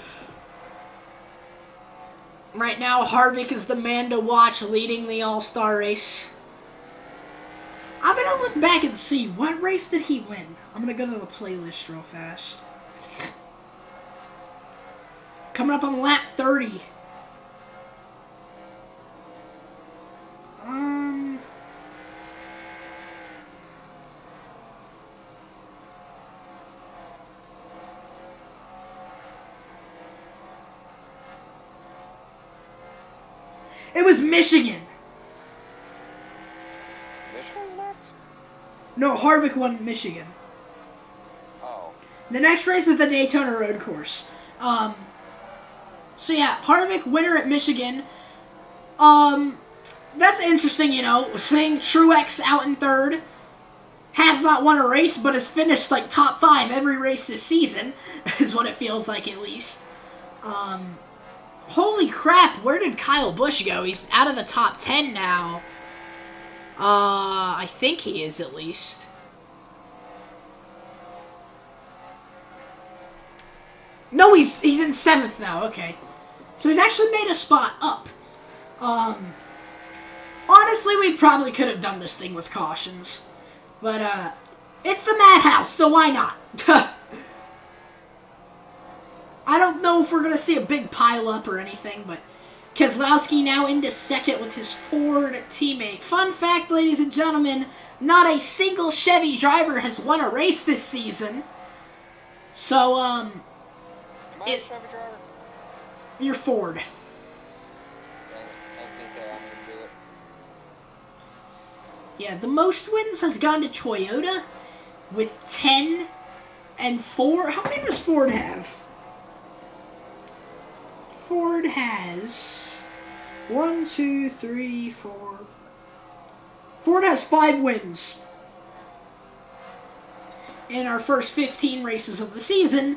Right now, Harvick is the man to watch leading the All-Star race. I'm going to look back and see, what race did he win? I'm going to go to the playlist real fast. Coming up on lap 30. It was Michigan. Michigan next? No, Harvick won Michigan. Oh. The next race is the Daytona Road Course. So yeah, Harvick, winner at Michigan. That's interesting, you know, seeing Truex out in third. Has not won a race, but has finished, like, top 5 every race this season, is what it feels like, at least. Holy crap, where did Kyle Busch go? He's out of the top 10 now. I think he is, at least. No, he's in 7th now, okay. So he's actually made a spot up. Honestly, we probably could have done this thing with cautions. But, it's the Madhouse, so why not? I don't know if we're going to see a big pile-up or anything, but Keselowski now into second with his Ford teammate. Fun fact, ladies and gentlemen, not a single Chevy driver has won a race this season. So, Am I a Chevy driver? You're Ford. Dang it. I was going to say, I'm going to do it. Yeah, the most wins has gone to Toyota with 10 and 4. How many does Ford have? Ford has 1, 2, 3, 4. Ford has 5 wins in our first 15 races of the season.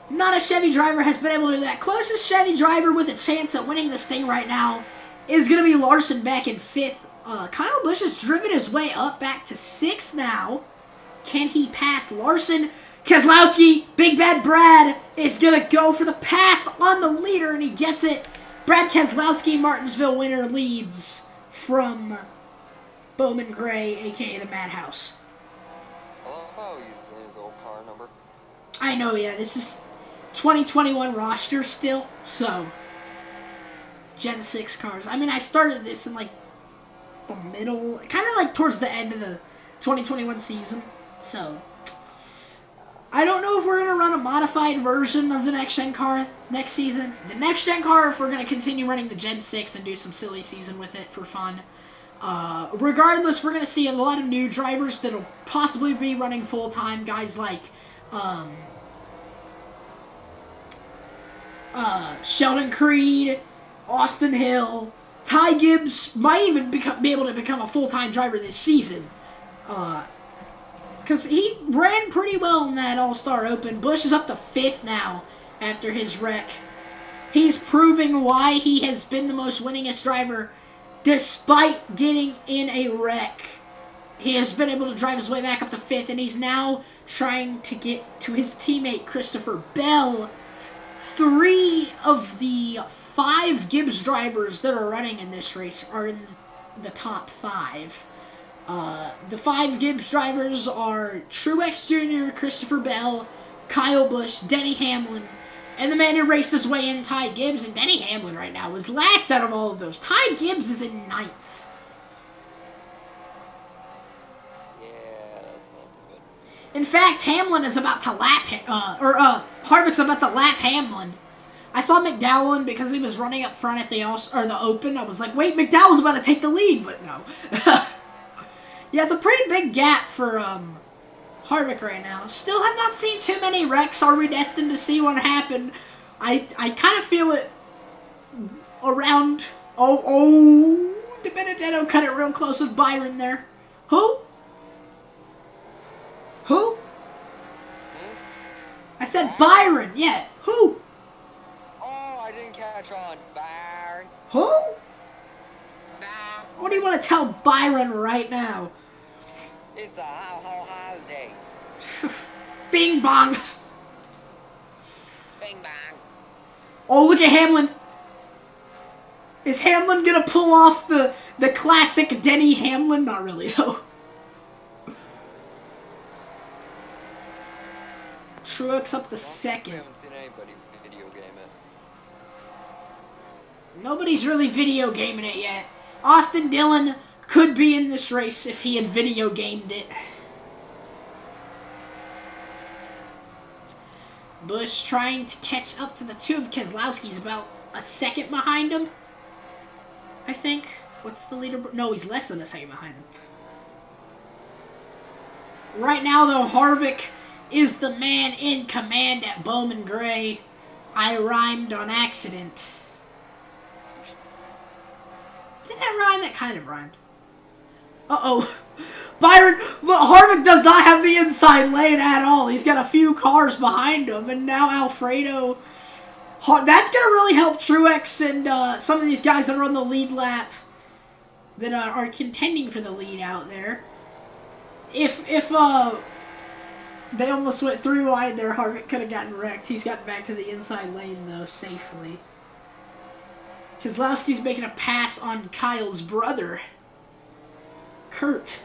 Not a Chevy driver has been able to do that. Closest Chevy driver with a chance at winning this thing right now is going to be Larson back in 5th. Kyle Busch has driven his way up back to 6th now. Can he pass Larson? Keselowski, Big Bad Brad, is going to go for the pass on the leader, and he gets it. Brad Keselowski, Martinsville winner, leads from Bowman Gray, a.k.a. the Madhouse. I love how he's in his old car number. I know, yeah, this is 2021 roster still, so Gen 6 cars. I mean, I started this in, like, the middle, kind of, like, towards the end of the 2021 season, so I don't know if we're going to run a modified version of the next-gen car next season. The next-gen car, if we're going to continue running the Gen 6 and do some silly season with it for fun. Regardless, we're going to see a lot of new drivers that'll possibly be running full-time. Guys like Sheldon Creed, Austin Hill, Ty Gibbs might even be able to become a full-time driver this season. Because he ran pretty well in that All-Star Open. Busch is up to 5th now after his wreck. He's proving why he has been the most winningest driver despite getting in a wreck. He has been able to drive his way back up to 5th, and he's now trying to get to his teammate, Christopher Bell. 3 of the 5 Gibbs drivers that are running in this race are in the top 5. The 5 Gibbs drivers are Truex Jr., Christopher Bell, Kyle Busch, Denny Hamlin, and the man who raced his way in, Ty Gibbs. And Denny Hamlin right now is last out of all of those. Ty Gibbs is in 9th. In fact, Hamlin is about to lap, Harvick's about to lap Hamlin. I saw McDowell because he was running up front at the Open. I was like, wait, McDowell's about to take the lead, but no. Yeah, it's a pretty big gap for Harvick right now. Still have not seen too many wrecks. Are we destined to see one happen? I kind of feel it around. Oh, De Benedetto cut it real close with Byron there. Who? I said Byron. Yeah. Who? Oh, I didn't catch on. Byron. Who? What do you want to tell Byron right now? It's a holiday. Bing bong. Bing bang. Oh, look at Hamlin. Is Hamlin gonna pull off the classic Denny Hamlin? Not really, though. Truex up to second. I haven't seen anybody video game it. Nobody's really video gaming it yet. Austin Dillon could be in this race if he had video gamed it. Busch trying to catch up to the two of Keselowski's, about a second behind him, I think. What's the leader? No, he's less than a second behind him. Right now, though, Harvick is the man in command at Bowman Gray. I rhymed on accident. Did that rhyme? That kind of rhymed. Uh-oh. Byron, look, Harvick does not have the inside lane at all. He's got a few cars behind him, and now Alfredo. That's going to really help Truex and some of these guys that are on the lead lap that are contending for the lead out there. If they almost went 3 wide there, Harvick could have gotten wrecked. He's gotten back to the inside lane, though, safely. Keselowski's making a pass on Kyle's brother, Kurt.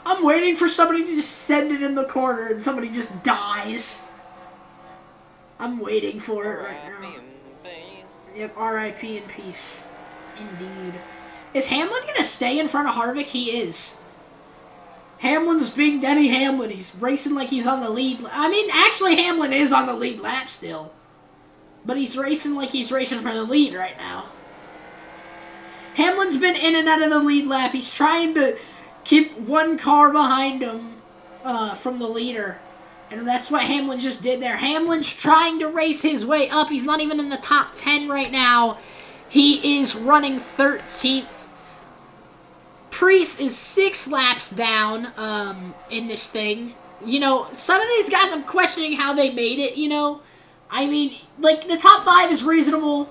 I'm waiting for somebody to just send it in the corner and somebody just dies. I'm waiting for it right now. Yep, R.I.P. in peace. Indeed. Is Hamlin going to stay in front of Harvick? He is. Hamlin's being Denny Hamlin. He's racing like he's on the lead. I mean, actually, Hamlin is on the lead lap still. But he's racing like he's racing for the lead right now. Hamlin's been in and out of the lead lap. He's trying to keep one car behind him from the leader. And that's what Hamlin just did there. Hamlin's trying to race his way up. He's not even in the top 10 right now. He is running 13th. Priest is 6 laps down in this thing. You know, some of these guys, I'm questioning how they made it, you know. I mean, like, the top 5 is reasonable.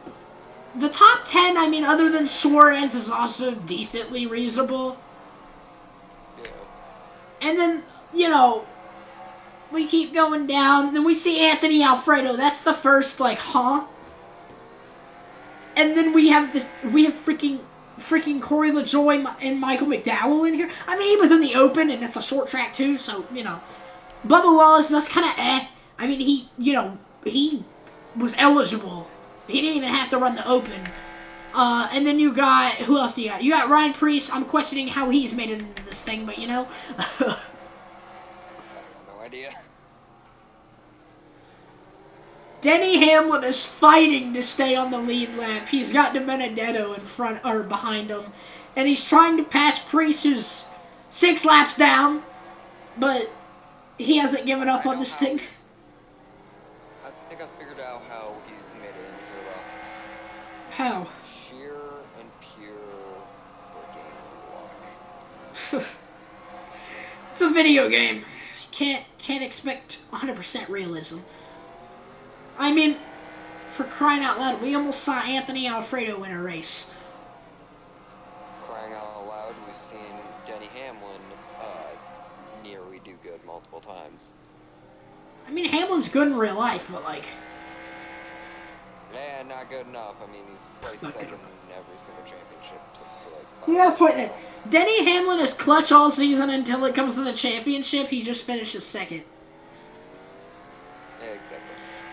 The top 10, I mean, other than Suarez, is also decently reasonable. Yeah. And then, you know, we keep going down, and then we see Anthony Alfredo. That's the first, like, huh? And then we have freaking Corey LaJoie and Michael McDowell in here. I mean, he was in the Open, and it's a short track, too, so, you know. Bubba Wallace, that's kind of eh. I mean, he was eligible. He didn't even have to run the Open. And then you got, who else do you got? You got Ryan Preece. I'm questioning how he's made it into this thing, but, you know. No idea. Denny Hamlin is fighting to stay on the lead lap. He's got De Benedetto in front or behind him, and he's trying to pass Priest, who's 6 laps down, but he hasn't given up on this thing. I think I figured out how he's made it into the rough. How? Sheer and pure freaking luck. It's a video game. You can't expect 100% realism. I mean, for crying out loud, we almost saw Anthony Alfredo win a race. Crying out loud, we've seen Denny Hamlin nearly do good multiple times. I mean, Hamlin's good in real life, but like... Yeah, not good enough. I mean, he's placed second in every single championship. So for like 5 You gotta point that. Denny Hamlin is clutch all season until it comes to the championship. He just finishes second. Yeah, exactly.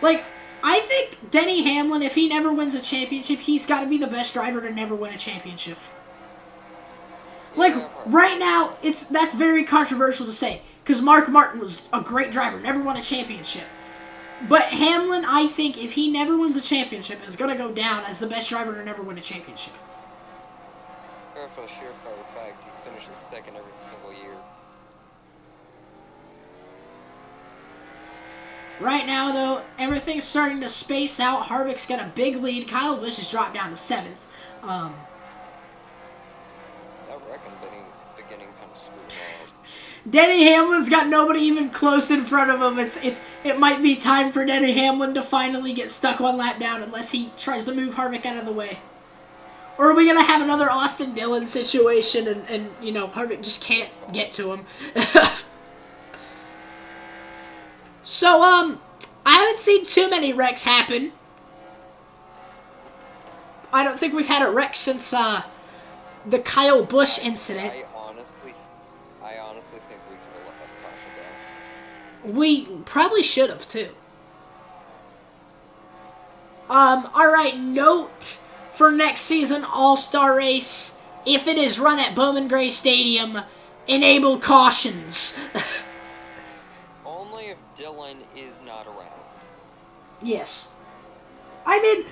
Like, I think Denny Hamlin, if he never wins a championship, he's got to be the best driver to never win a championship. Like, Yeah, right now, that's very controversial to say, because Mark Martin was a great driver, never won a championship. But Hamlin, I think, if he never wins a championship, is going to go down as the best driver to never win a championship. For a surefire fact, he finishes second every single year. Right now, though, everything's starting to space out. Harvick's got a big lead. Kyle Busch has dropped down to 7th. That reckon beginning kind of screwed up. Denny Hamlin's got nobody even close in front of him. It might be time for Denny Hamlin to finally get stuck one lap down unless he tries to move Harvick out of the way. Or are we going to have another Austin Dillon situation and Harvick just can't get to him? So, I haven't seen too many wrecks happen. I don't think we've had a wreck since, the Kyle Busch incident. I honestly think we could have let that caution down. We probably should have, too. Alright, note for next season All-Star Race, if it is run at Bowman Gray Stadium, enable cautions. Only if Dillon is not around. Yes. I mean,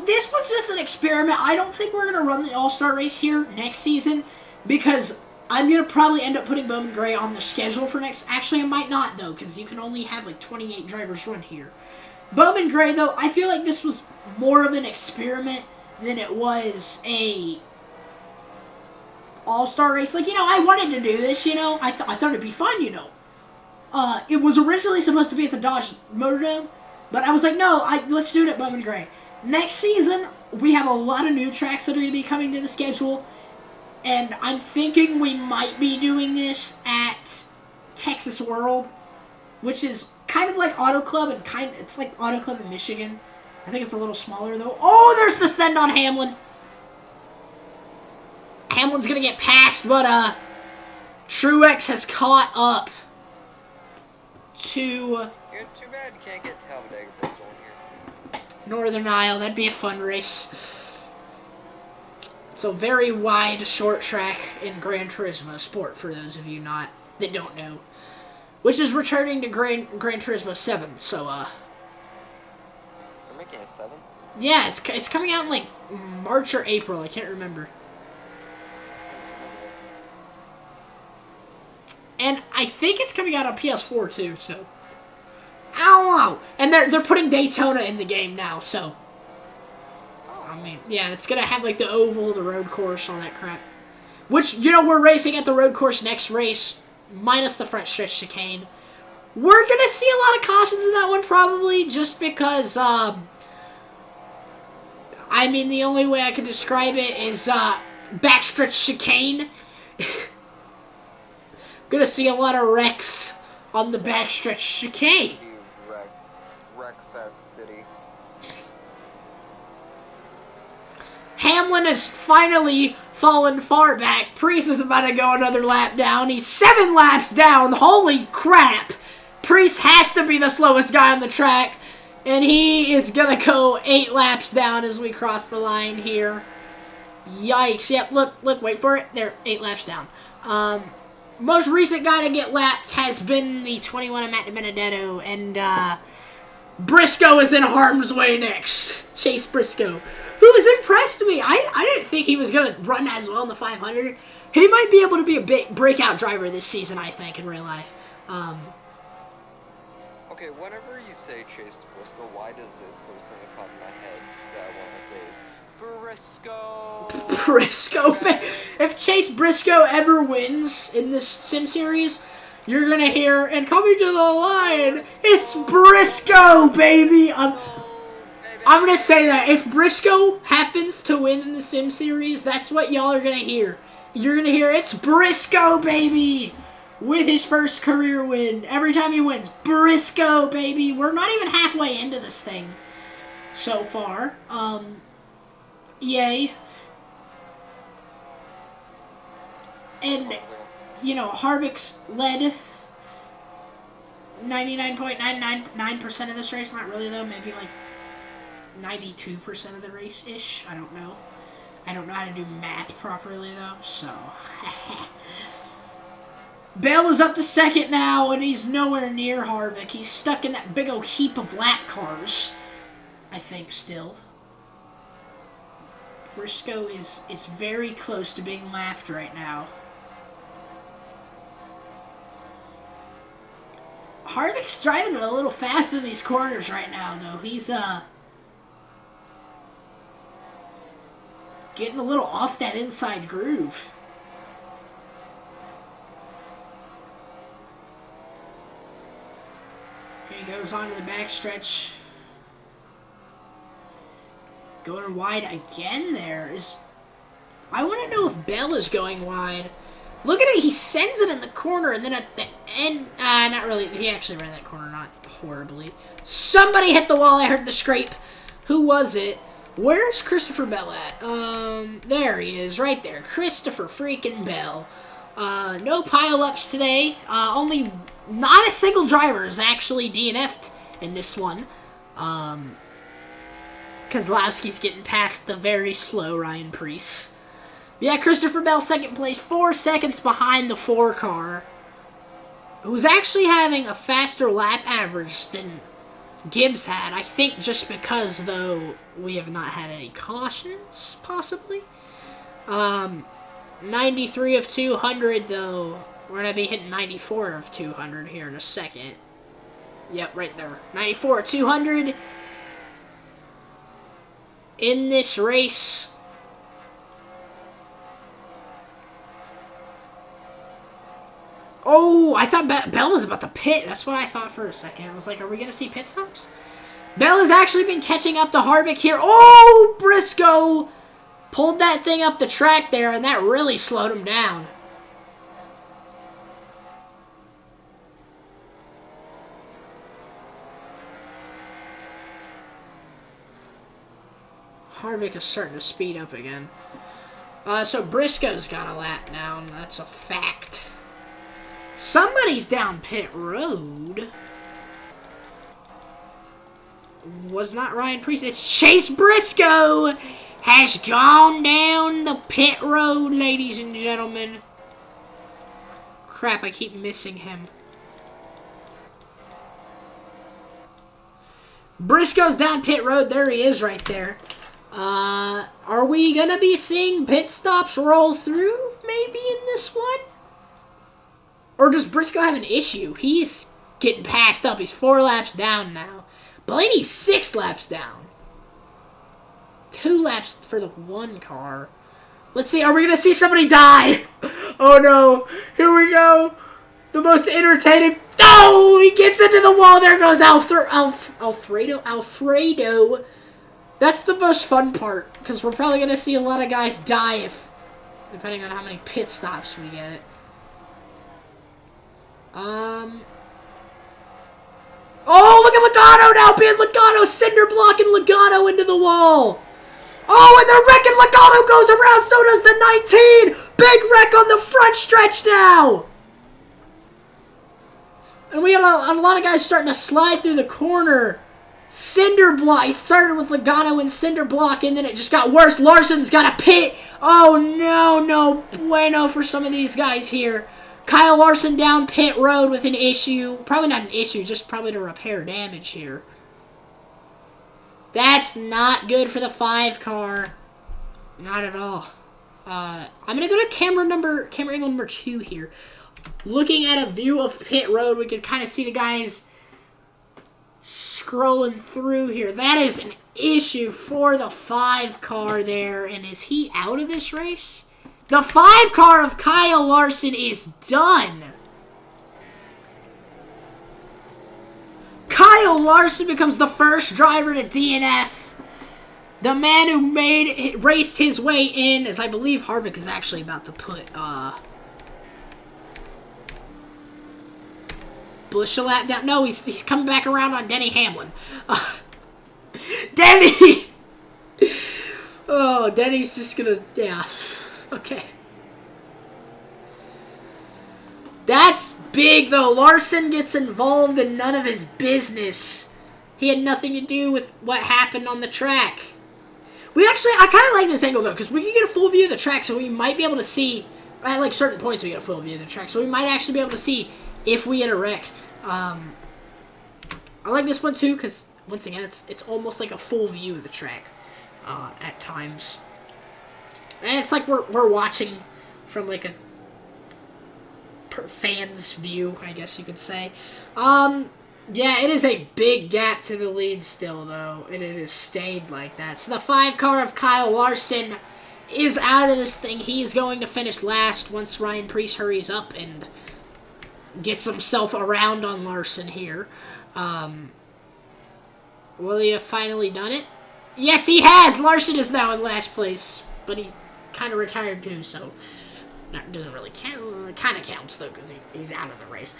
this was just an experiment. I don't think we're going to run the All-Star Race here next season because I'm going to probably end up putting Bowman Gray on the schedule for next... Actually, I might not, though, because you can only have, 28 drivers run here. Bowman Gray, though, I feel like this was more of an experiment than it was a All-Star Race. I wanted to do this, I thought it'd be fun, It was originally supposed to be at the Dodge Motordome, but I was like, no, let's do it at Bowman Gray. Next season, we have a lot of new tracks that are going to be coming to the schedule, and I'm thinking we might be doing this at Texas World, which is kind of like Auto Club, and it's like Auto Club in Michigan. I think it's a little smaller, though. Oh, there's the send on Hamlin. Hamlin's going to get passed, but Truex has caught up to... You're too bad you can't get Talladega Bristol in here. Northern Isle. That'd be a fun race. It's a very wide, short track in Gran Turismo Sport, for those of you that don't know. Which is returning to Gran Turismo 7, so, They're making it 7? Yeah, it's coming out in, March or April. I can't remember. And I think it's coming out on PS4 too, so I don't know. And they're putting Daytona in the game now, so I mean, yeah, it's gonna have the oval, the road course, all that crap. Which we're racing at the road course next race, minus the front stretch chicane. We're gonna see a lot of cautions in that one probably, just because I mean the only way I can describe it is backstretch chicane. Gonna see a lot of wrecks on the backstretch chicane. Wreckfest City. Hamlin has finally fallen far back. Priest is about to go another lap down. He's 7 laps down. Holy crap. Priest has to be the slowest guy on the track. And he is gonna go 8 laps down as we cross the line here. Yikes. Yep, look, wait for it. There, 8 laps down. Most recent guy to get lapped has been the 21 of Matt Benedetto, and Briscoe is in harm's way next. Chase Briscoe, who has impressed me. I didn't think he was going to run as well in the 500. He might be able to be a big breakout driver this season, I think, in real life. Okay, whenever you say Chase Briscoe, why does the first thing that pops in my head that I want to say is Briscoe? Briscoe. If Chase Briscoe ever wins in this sim series, you're gonna hear, and coming to the line, it's Briscoe, baby. I'm gonna say that if Briscoe happens to win in the sim series, that's what y'all are gonna hear. You're gonna hear it's Briscoe, baby, with his first career win. Every time he wins, Briscoe, baby. We're not even halfway into this thing so far. Yay. And, Harvick's led 99.999% of this race. Not really, though. Maybe, 92% of the race-ish. I don't know. I don't know how to do math properly, though, so... Bell is up to second now, and he's nowhere near Harvick. He's stuck in that big old heap of lap cars, I think, still. Briscoe is very close to being lapped right now. Harvick's driving a little fast in these corners right now, though. He's, getting a little off that inside groove. Here he goes onto the backstretch. Going wide again there. I want to know if Bell is going wide. Look at it. He sends it in the corner, and then at the end... not really. He actually ran that corner, not horribly. Somebody hit the wall. I heard the scrape. Who was it? Where's Christopher Bell at? There he is, right there. Christopher freaking Bell. No pile-ups today. Only... Not a single driver is actually DNF'd in this one. Kozlowski's getting past the very slow Ryan Preece. Yeah, Christopher Bell, second place, 4 seconds behind the 4 car, who's actually having a faster lap average than Gibbs had. I think just because, though, we have not had any cautions, possibly. 93 of 200, though. We're going to be hitting 94 of 200 here in a second. Yep, right there. 94 of 200 in this race. Oh, I thought Bell was about to pit. That's what I thought for a second. I was like, are we going to see pit stops? Bell has actually been catching up to Harvick here. Oh, Briscoe pulled that thing up the track there, and that really slowed him down. Harvick is starting to speed up again. So Briscoe's got a lap down. That's a fact. Somebody's down pit road. Was not Ryan Preece. It's Chase Briscoe has gone down the pit road, ladies and gentlemen. Crap, I keep missing him. Briscoe's down pit road. There he is right there. Are we gonna be seeing pit stops roll through maybe in this one? Or does Briscoe have an issue? He's getting passed up. He's 4 laps down now. Blaney's 6 laps down. 2 laps for the 1 car. Let's see, are we going to see somebody die? Oh no, here we go. The most entertaining. Oh, he gets into the wall. There goes Alfredo. That's the most fun part, because we're probably going to see a lot of guys die depending on how many pit stops we get. Oh, look at Logano now, being Logano, cinder blocking Logano into the wall. Oh, and the wreck and Logano goes around, so does the 19. Big wreck on the front stretch now. And we got a lot of guys starting to slide through the corner. Cinder block. It started with Logano and cinder block, and then it just got worse. Larson's got a pit. Oh, no bueno for some of these guys here. Kyle Larson down pit road with an issue. Probably not an issue, just probably to repair damage here. That's not good for the 5 car. Not at all. I'm going to go to camera angle number 2 here. Looking at a view of pit road, we can kind of see the guys scrolling through here. That is an issue for the 5 car there. And is he out of this race? The 5 car of Kyle Larson is done. Kyle Larson becomes the first driver to DNF. The man who raced his way in, as I believe Harvick is actually about to put Bush a lap down. No, he's coming back around on Denny Hamlin. Denny! Oh, Denny's just gonna, yeah. Okay. That's big, though. Larson gets involved in none of his business. He had nothing to do with what happened on the track. I kind of like this angle, though, because we can get a full view of the track, so we might be able to see, at, like, certain points we get a full view of the track, so we might actually be able to see if we get a wreck. I like this one, too, because, once again, it's almost like a full view of the track, at times. And it's like we're watching from, like, a fan's view, I guess you could say. Yeah, it is a big gap to the lead still, though, and it has stayed like that. So the 5 car of Kyle Larson is out of this thing. He's going to finish last once Ryan Preece hurries up and gets himself around on Larson here. Will he have finally done it? Yes, he has! Larson is now in last place, but he kind of retired too, so that doesn't really count. It kind of counts, though, because he's out of the race.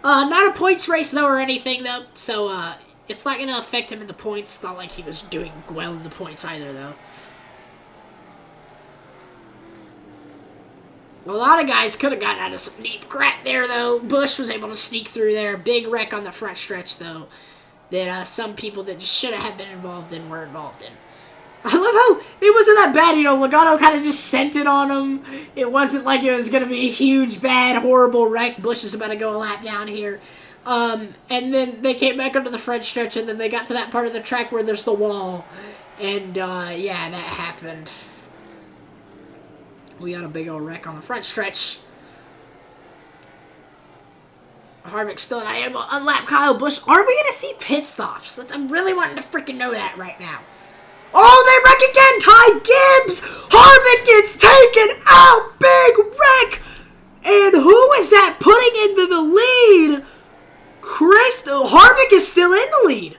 Not a points race, though, or anything, though, so, it's not going to affect him in the points. It's not like he was doing well in the points either, though. A lot of guys could have gotten out of some deep crap there, though. Busch was able to sneak through there. Big wreck on the front stretch, though, that, some people that just should have been involved in were involved in. I love how it wasn't that bad, Logano kind of just sent it on him. It wasn't like it was going to be a huge, bad, horrible wreck. Busch is about to go a lap down here. And then they came back onto the front stretch, and then they got to that part of the track where there's the wall. And, yeah, that happened. We got a big old wreck on the front stretch. Harvick's still in able to unlap Kyle Busch. Are we going to see pit stops? I'm really wanting to freaking know that right now. Oh, they wreck again! Ty Gibbs! Harvick gets taken out! Big wreck! And who is that putting into the lead? Harvick is still in the lead.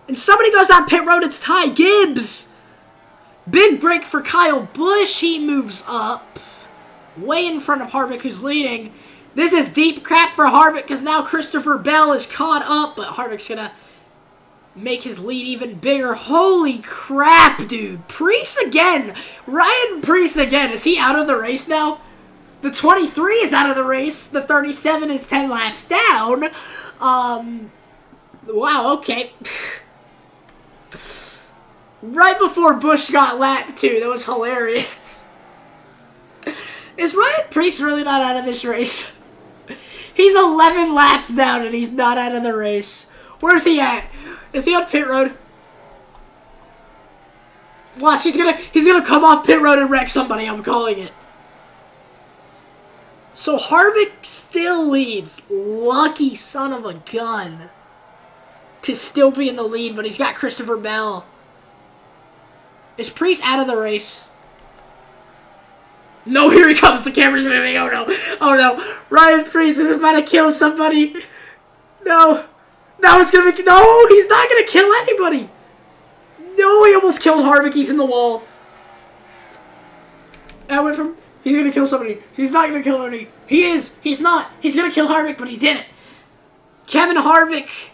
And somebody goes on pit road, it's Ty Gibbs. Big break for Kyle Busch. He moves up. Way in front of Harvick, who's leading. This is deep crap for Harvick, because now Christopher Bell is caught up, but Harvick's going to make his lead even bigger. Holy crap, dude. Preece again. Ryan Preece again. Is he out of the race now? The 23 is out of the race. The 37 is 10 laps down. Wow, okay. Right before Busch got lap 2. That was hilarious. Is Ryan Preece really not out of this race? He's 11 laps down and he's not out of the race. Where's he at? Is he on pit road? Watch, he's gonna come off pit road and wreck somebody, I'm calling it. So Harvick still leads. Lucky son of a gun to still be in the lead, but he's got Christopher Bell. Is Preece out of the race? No, here he comes. The camera's moving. Oh no. Oh no. Ryan Preece is about to kill somebody. No. No, it's gonna be. No, he's not gonna kill anybody. No, he almost killed Harvick. He's in the wall. I went from. He's gonna kill somebody. He's not gonna kill anybody. He is. He's not. He's gonna kill Harvick, but he didn't. Kevin Harvick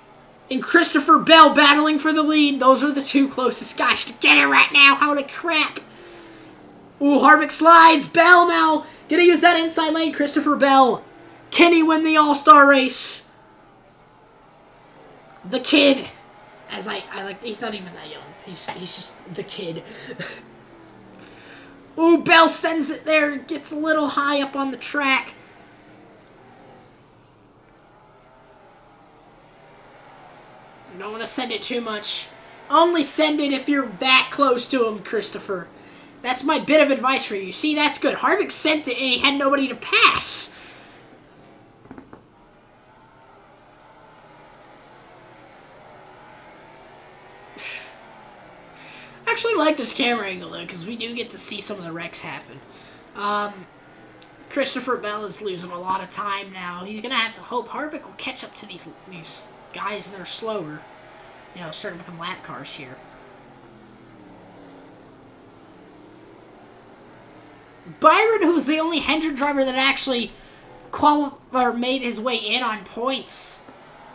and Christopher Bell battling for the lead. Those are the two closest guys to get it right now. Holy crap. Ooh, Harvick slides. Bell now gonna use that inside lane. Christopher Bell. Can he win the All-Star race? The kid. As I like, he's not even that young. He's just the kid. Ooh, Bell sends it there. Gets a little high up on the track. You don't want to send it too much. Only send it if you're that close to him, Christopher. That's my bit of advice for you. See, that's good. Harvick sent it and he had nobody to pass. I actually like this camera angle, though, because we do get to see some of the wrecks happen. Christopher Bell is losing a lot of time now. He's going to have to hope Harvick will catch up to these guys that are slower. You know, starting to become lap cars here. Byron, who was the only Hendrick driver that actually made his way in on points,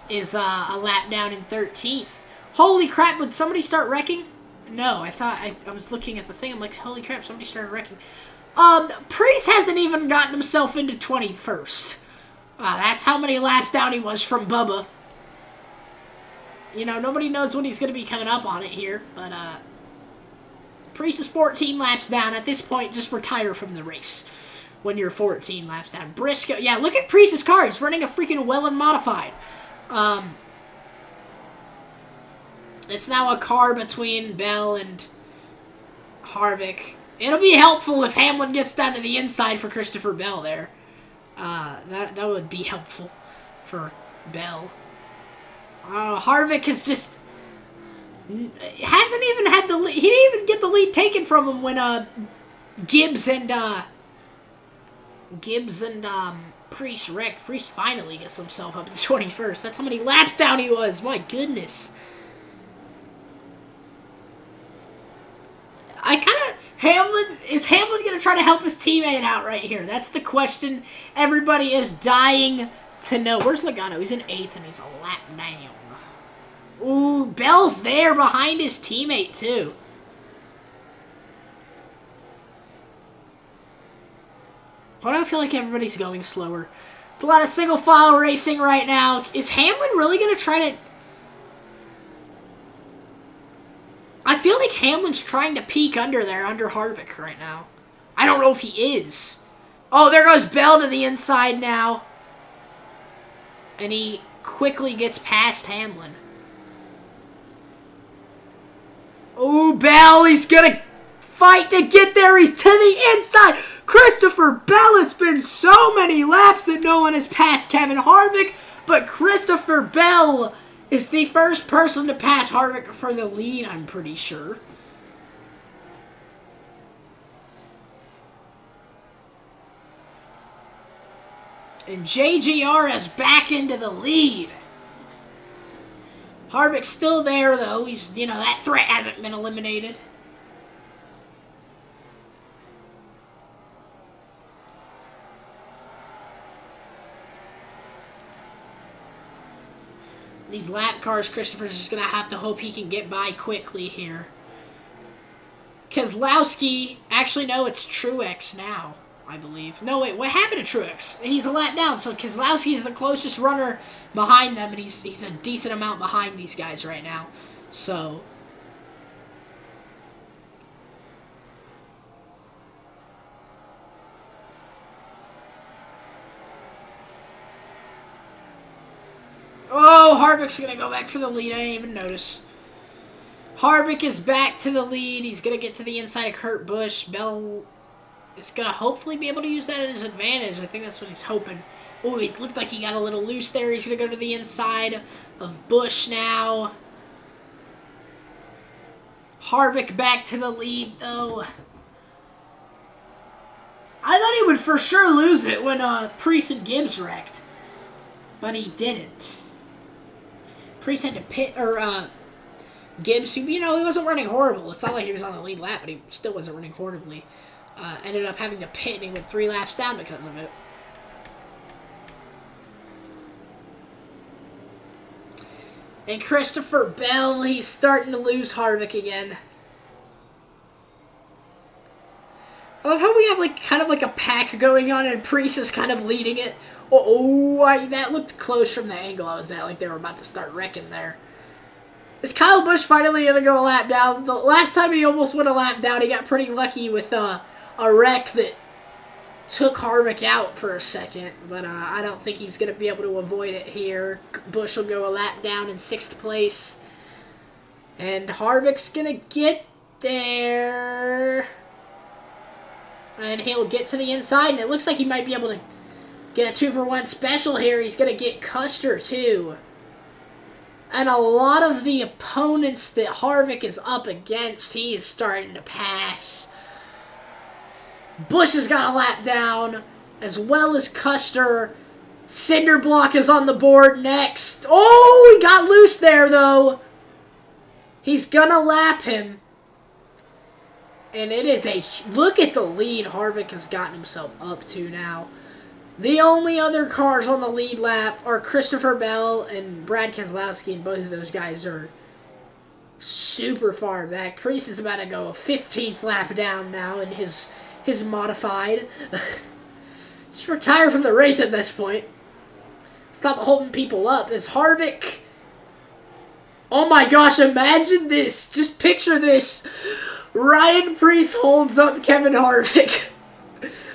is a lap down in 13th. Holy crap, would somebody start wrecking? No, I thought, I was looking at the thing, I'm like, holy crap, somebody started wrecking. Preece hasn't even gotten himself into 21st. That's how many laps down he was from Bubba. You know, nobody knows when he's going to be coming up on it here, but, Priest is 14 laps down. At this point, just retire from the race when you're 14 laps down. Briscoe, yeah, look at Priest's car. He's running a freaking Welland modified. It's now a car between Bell and Harvick. It'll be helpful if Hamlin gets down to the inside for Christopher Bell there. That would be helpful for Bell. Harvick has just hasn't even had the lead. He didn't even get the lead taken from him when Gibbs and Priest wrecked. Priest finally gets himself up to 21st. That's how many laps down he was. My goodness. Is Hamlin going to try to help his teammate out right here? That's the question everybody is dying to know. Where's Logano? He's in 8th and he's a lap down. Ooh, Bell's there behind his teammate too. Why do I feel like everybody's going slower? It's a lot of single file racing right now. Is Hamlin really going to try to... I feel like Hamlin's trying to peek under there, under Harvick right now. I don't know if he is. Oh, there goes Bell to the inside now. And he quickly gets past Hamlin. Oh, Bell, he's going to fight to get there. He's to the inside. Christopher Bell, it's been so many laps that no one has passed Kevin Harvick. But Christopher Bell is the first person to pass Harvick for the lead, I'm pretty sure. And JGR is back into the lead. Harvick's still there, though. He's, that threat hasn't been eliminated. These lap cars, Christopher's just going to have to hope he can get by quickly here. Keselowski, actually, no, it's Truex now, I believe. No, wait, what happened to Truex? He's a lap down, so Keselowski's the closest runner behind them, and he's a decent amount behind these guys right now. So... Oh, Harvick's going to go back for the lead. I didn't even notice. Harvick is back to the lead. He's going to get to the inside of Kurt Busch. Bell is going to hopefully be able to use that as his advantage. I think that's what he's hoping. Oh, it looked like he got a little loose there. He's going to go to the inside of Busch now. Harvick back to the lead, though. I thought he would for sure lose it when Priest and Gibbs wrecked. But he didn't. Priest had to pit, or Gibbs, who, he wasn't running horrible. It's not like he was on the lead lap, but he still wasn't running horribly. Ended up having to pit, and he went 3 laps down because of it. And Christopher Bell, he's starting to lose Harvick again. I love how we have, kind of a pack going on, and Priest is kind of leading it. That looked close from the angle I was at, like they were about to start wrecking there. Is Kyle Busch finally going to go a lap down? The last time he almost went a lap down, he got pretty lucky with a wreck that took Harvick out for a second. But I don't think he's going to be able to avoid it here. Busch will go a lap down in 6th place. And Harvick's going to get there. And he'll get to the inside, and it looks like he might be able to get a 2-for-1 special here. He's going to get Custer, too. And a lot of the opponents that Harvick is up against, he is starting to pass. Busch has got a lap down, as well as Custer. Cinderblock is on the board next. Oh, he got loose there, though. He's going to lap him. And it is look at the lead Harvick has gotten himself up to now. The only other cars on the lead lap are Christopher Bell and Brad Keselowski, and both of those guys are super far back. Priest is about to go a 15th lap down now in his modified. Just retire from the race at this point. Stop holding people up. Is Harvick... Oh my gosh, imagine this. Just picture this. Ryan Preece holds up Kevin Harvick.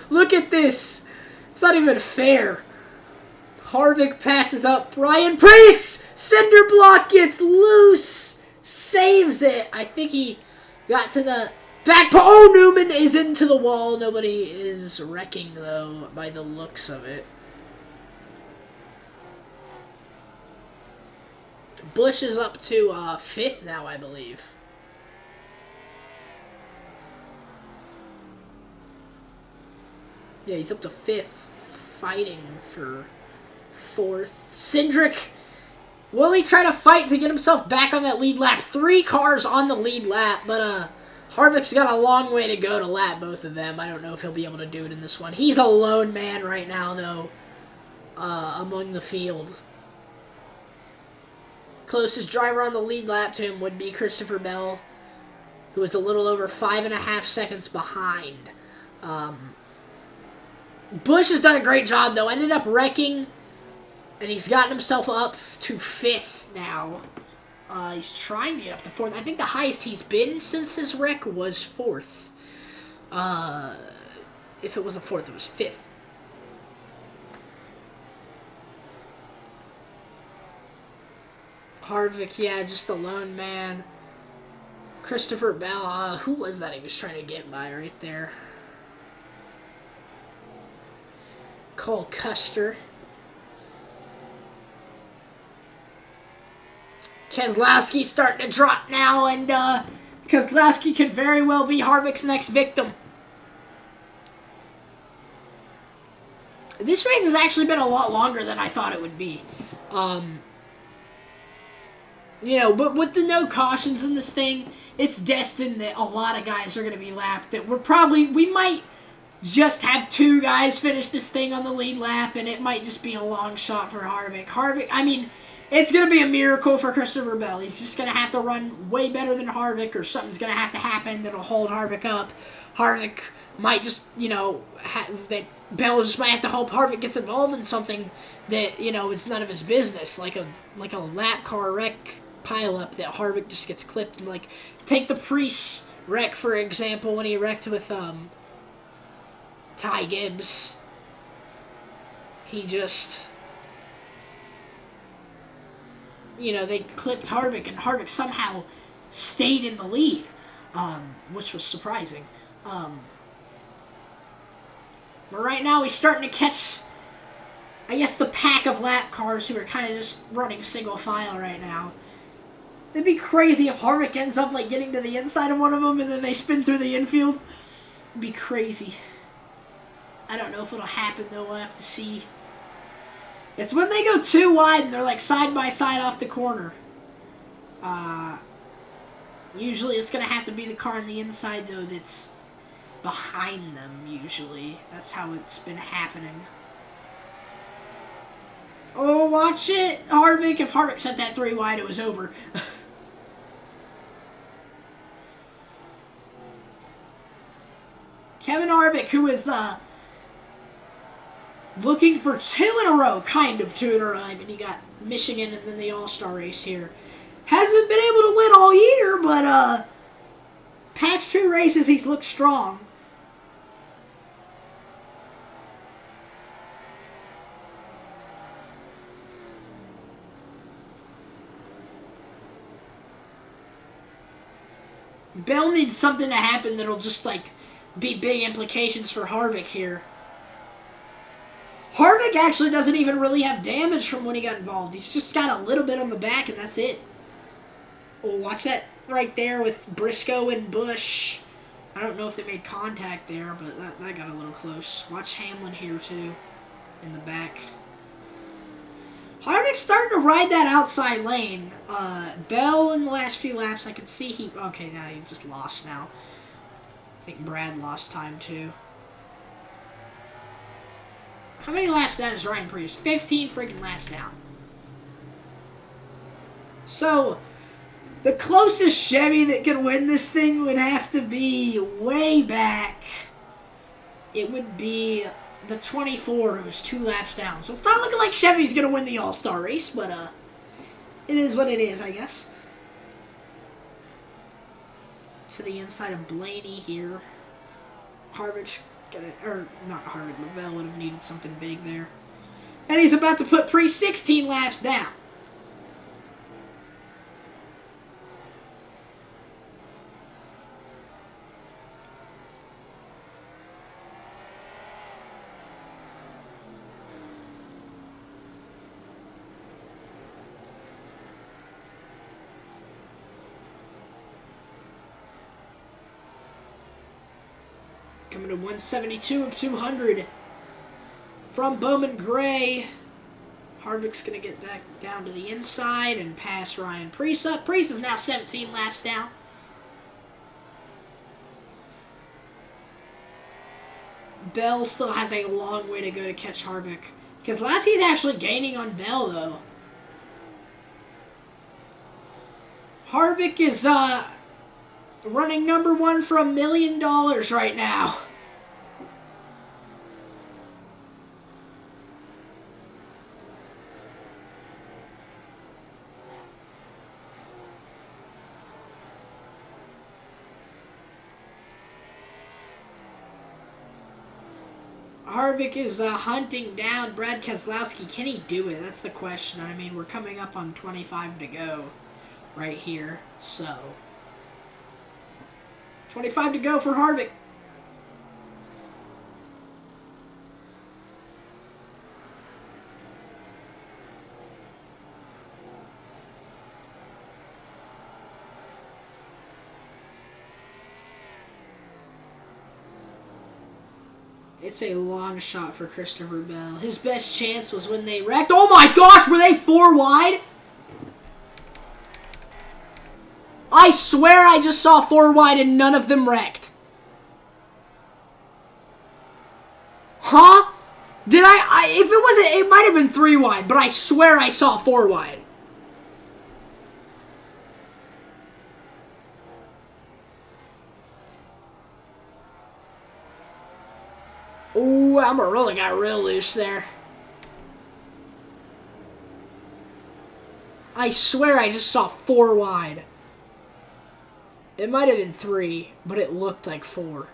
Look at this. It's not even fair. Harvick passes up Ryan Preece. Cinder block gets loose. Saves it. I think he got to the back. Oh, Newman is into the wall. Nobody is wrecking, though, by the looks of it. Busch is up to 5th now, I believe. Yeah, he's up to 5th, fighting for 4th. Cindric, will he try to fight to get himself back on that lead lap? 3 cars on the lead lap, but Harvick's got a long way to go to lap both of them. I don't know if he'll be able to do it in this one. He's a lone man right now, though, among the field. Closest driver on the lead lap to him would be Christopher Bell, who is a little over 5.5 seconds behind. Busch has done a great job, though. Ended up wrecking, and he's gotten himself up to 5th now. He's trying to get up to 4th. I think the highest he's been since his wreck was 4th. If it was a 4th, it was 5th. Harvick, yeah, just a lone man. Christopher Bell, who was that he was trying to get by right there? Cole Custer. Keselowski's starting to drop now, and Keselowski could very well be Harvick's next victim. This race has actually been a lot longer than I thought it would be. You know, but with the no cautions in this thing, it's destined that a lot of guys are going to be lapped. That we might just have 2 guys finish this thing on the lead lap, and it might just be a long shot for Harvick. I mean, it's going to be a miracle for Christopher Bell. He's just going to have to run way better than Harvick, or something's going to have to happen that'll hold Harvick up. Harvick might just, you know, Bell just might have to hope Harvick gets involved in something that, you know, it's none of his business, like a lap car wreck pileup that Harvick just gets clipped. And, like, take the Preece wreck, for example, when he wrecked with Ty Gibbs. He just, you know, they clipped Harvick, and Harvick somehow stayed in the lead, which was surprising. But right now he's starting to catch, I guess, the pack of lap cars who are kind of just running single file right now. It'd be crazy if Harvick ends up, like, getting to the inside of one of them and then they spin through the infield. It'd be crazy. I don't know if it'll happen, though. We'll have to see. It's when they go too wide and they're, like, side by side off the corner. Usually it's going to have to be the car on the inside, though, that's behind them, usually. That's how it's been happening. Oh, watch it, Harvick. If Harvick sent that 3 wide, it was over. Kevin Harvick, who is looking for 2 in a row, kind of 2 in a row. I mean, he got Michigan and then the All-Star race here. Hasn't been able to win all year, but past 2 races, he's looked strong. Bell needs something to happen that'll just, like, be big implications for Harvick here. Harvick actually doesn't even really have damage from when he got involved. He's just got a little bit on the back, and that's it. Oh, watch that right there with Briscoe and Busch. I don't know if they made contact there, but that got a little close. Watch Hamlin here, too, in the back. Harvick's starting to ride that outside lane. Bell in the last few laps, I could see he... Okay, now he just lost now. I think Brad lost time, too. How many laps down is Ryan Preece? 15 freaking laps down. So, the closest Chevy that could win this thing would have to be way back. It would be the 24, who's 2 laps down. So it's not looking like Chevy's going to win the All-Star race, but it is what it is, I guess. to the inside of Blaney here. Harvick's gonna, or not Harvick, but Bell would have needed something big there. And he's about to put Priest 16 laps down. Coming to 172 of 200 from Bowman Gray. Harvick's going to get back down to the inside and pass Ryan Preece up. Preece is now 17 laps down. Bell still has a long way to go to catch Harvick. Keselowski's actually gaining on Bell, though. Harvick is running number one for $1 million right now. Harvick is hunting down Brad Keselowski. Can he do it? That's the question. I mean, we're coming up on 25 to go right here. So, 25 to go for Harvick. It's a long shot for Christopher Bell. His best chance was when they wrecked. Oh my gosh, were they 4 wide? I swear I just saw 4 wide and none of them wrecked. Huh? Did if it wasn't, it might have been 3 wide, but I swear I saw 4 wide. Ooh, Amarillo got real loose there. I swear I just saw 4 wide. It might have been 3, but it looked like 4.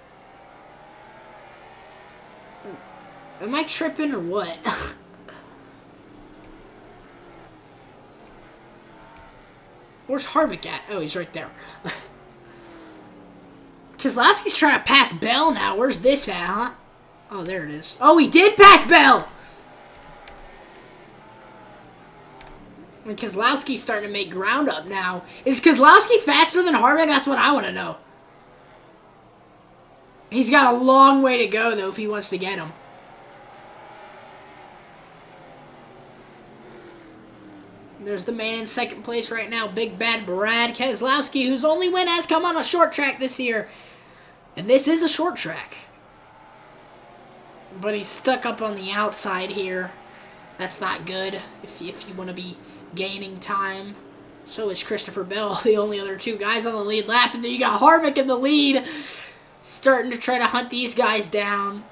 Am I tripping or what? Where's Harvick at? Oh, he's right there. Keselowski's trying to pass Bell now. Where's this at, huh? Oh, there it is. Oh, he did pass Bell! And Keselowski's starting to make ground up now. Is Keselowski faster than Harvick? That's what I want to know. He's got a long way to go, though, if he wants to get him. There's the man in second place right now, Big Bad Brad Keselowski, whose only win has come on a short track this year. And this is a short track. But he's stuck up on the outside here. That's not good if you want to be gaining time. So is Christopher Bell, the only other 2 guys on the lead lap. And then you got Harvick in the lead, starting to try to hunt these guys down.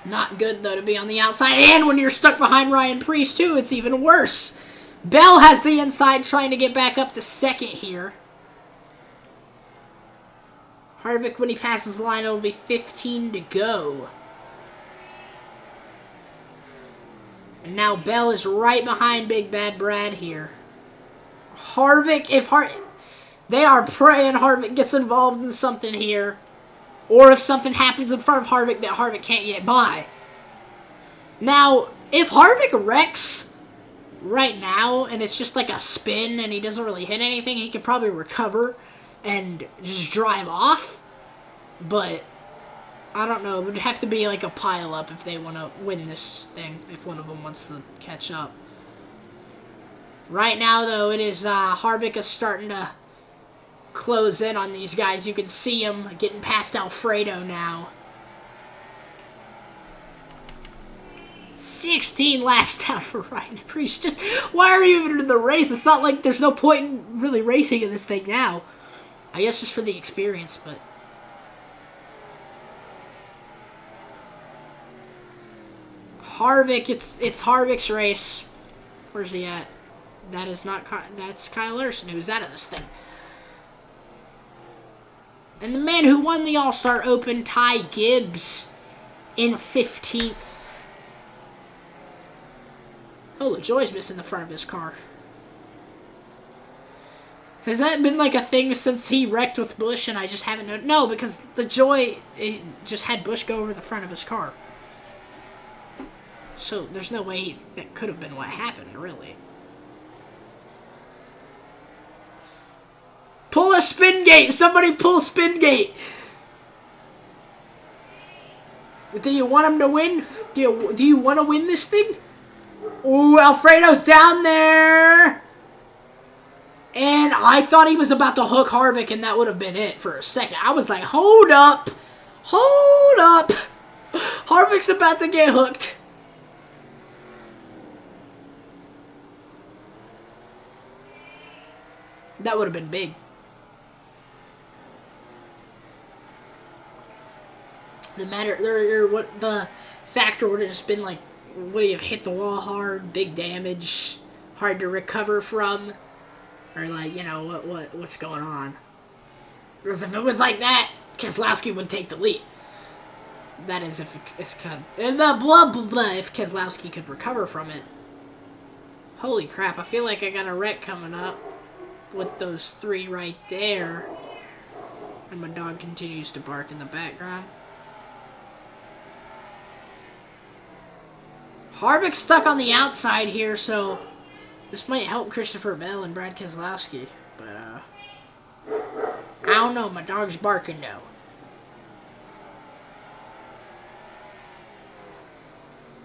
Not good, though, to be on the outside. And when you're stuck behind Ryan Preece, too, it's even worse. Bell has the inside trying to get back up to second here. Harvick, when he passes the line, it'll be 15 to go. And now Bell is right behind Big Bad Brad here. Harvick, they are praying Harvick gets involved in something here. Or if something happens in front of Harvick that Harvick can't get by. Now, if Harvick wrecks right now, and it's just like a spin, and he doesn't really hit anything, he could probably recover and just drive off. But I don't know. It would have to be like a pile-up if they want to win this thing, if one of them wants to catch up. Right now, though, it is Harvick is starting to close in on these guys. You can see him getting past Alfredo now. 16 laps down for Ryan Preece. Just, why are you even in the race? It's not like there's no point in really racing in this thing now. I guess just for the experience, but... Harvick, it's Harvick's race. Where's he at? That is not... That's Kyle Larson who's out of this thing. And the man who won the All-Star Open, Ty Gibbs, in 15th. Oh, LaJoie's missing the front of his car. Has that been like a thing since he wrecked with Busch and I just haven't known? No, because LaJoie just had Busch go over the front of his car. So there's no way that could have been what happened, really. Pull a spin gate! Somebody pull spin gate! Do you want him to win? Do you want to win this thing? Ooh, Alfredo's down there! And I thought he was about to hook Harvick, and that would have been it for a second. I was like, hold up! Hold up! Harvick's about to get hooked. That would have been big. The factor would have just been like, would he have hit the wall hard, big damage, hard to recover from, or like, you know, what's going on? Because if it was like that, Keselowski would take the lead. That is if it's blah blah blah if Keselowski could recover from it. Holy crap! I feel like I got a wreck coming up with those three right there, and my dog continues to bark in the background. Harvick's stuck on the outside here, so this might help Christopher Bell and Brad Keselowski. But, I don't know. My dog's barking now.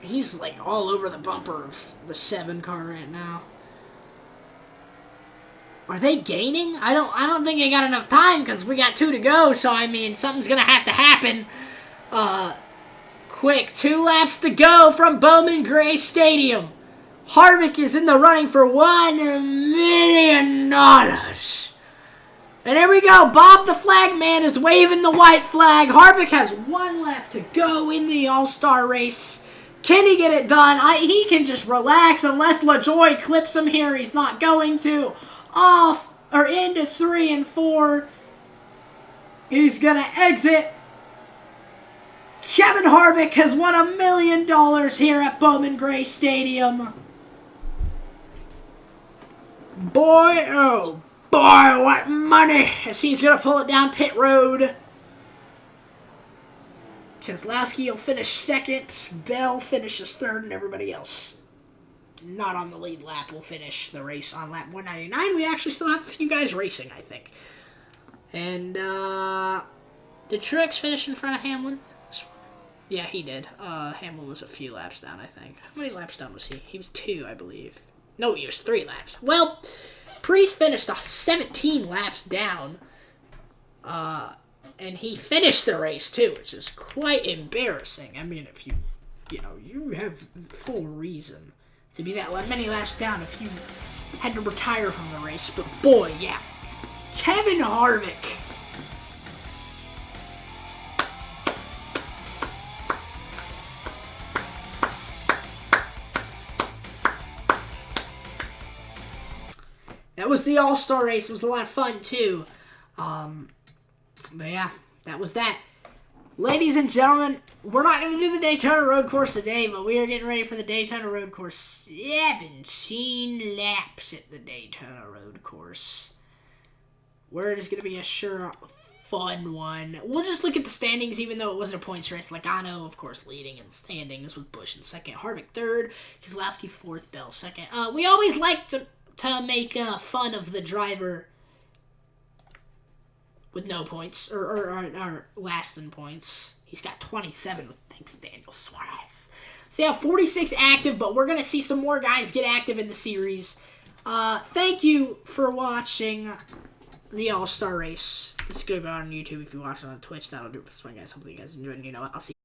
He's, like, all over the bumper of the 7 car right now. Are they gaining? I don't think they got enough time, because we got 2 to go, so, I mean, something's gonna have to happen. Quick, 2 laps to go from Bowman Gray Stadium. Harvick is in the running for $1 million. And here we go. Bob the Flag Man is waving the white flag. Harvick has 1 lap to go in the All-Star race. Can he get it done? He can just relax unless LaJoie clips him here. He's not going to. Off or into 3 and 4. He's going to exit. Kevin Harvick has won $1 million here at Bowman Gray Stadium. Boy, oh boy, what money! As he's going to pull it down pit road. Keselowski will finish 2nd. Bell finishes 3rd, and everybody else not on the lead lap will finish the race on lap 199. We actually still have a few guys racing, I think. And, did Truex finish in front of Hamlin? Yeah, he did. Hamlin was a few laps down, I think. How many laps down was he? He was 2, I believe. No, he was 3 laps. Well, Priest finished 17 laps down. And he finished the race, too, which is quite embarrassing. I mean, if you have full reason to be that many laps down if you had to retire from the race. But boy, yeah. Kevin Harvick. That was the All-Star race. It was a lot of fun, too. But yeah, that was that. Ladies and gentlemen, we're not going to do the Daytona Road Course today, but we are getting ready for the Daytona Road Course. 17 laps at the Daytona Road Course. Where it is going to be a sure fun one. We'll just look at the standings, even though it wasn't a points race. Logano, of course, leading in standings with Busch in 2nd. Harvick 3rd. Keselowski 4th. Bell 2nd. We always like to make fun of the driver with no points, or last in points. He's got 27 with thanks to Daniel Suarez. So yeah, 46 active, but we're going to see some more guys get active in the series. Thank you for watching the All-Star Race. This is going to go on YouTube if you watch it on Twitch. That'll do it for this one, guys. Hopefully you guys enjoyed. You know what? I'll see you.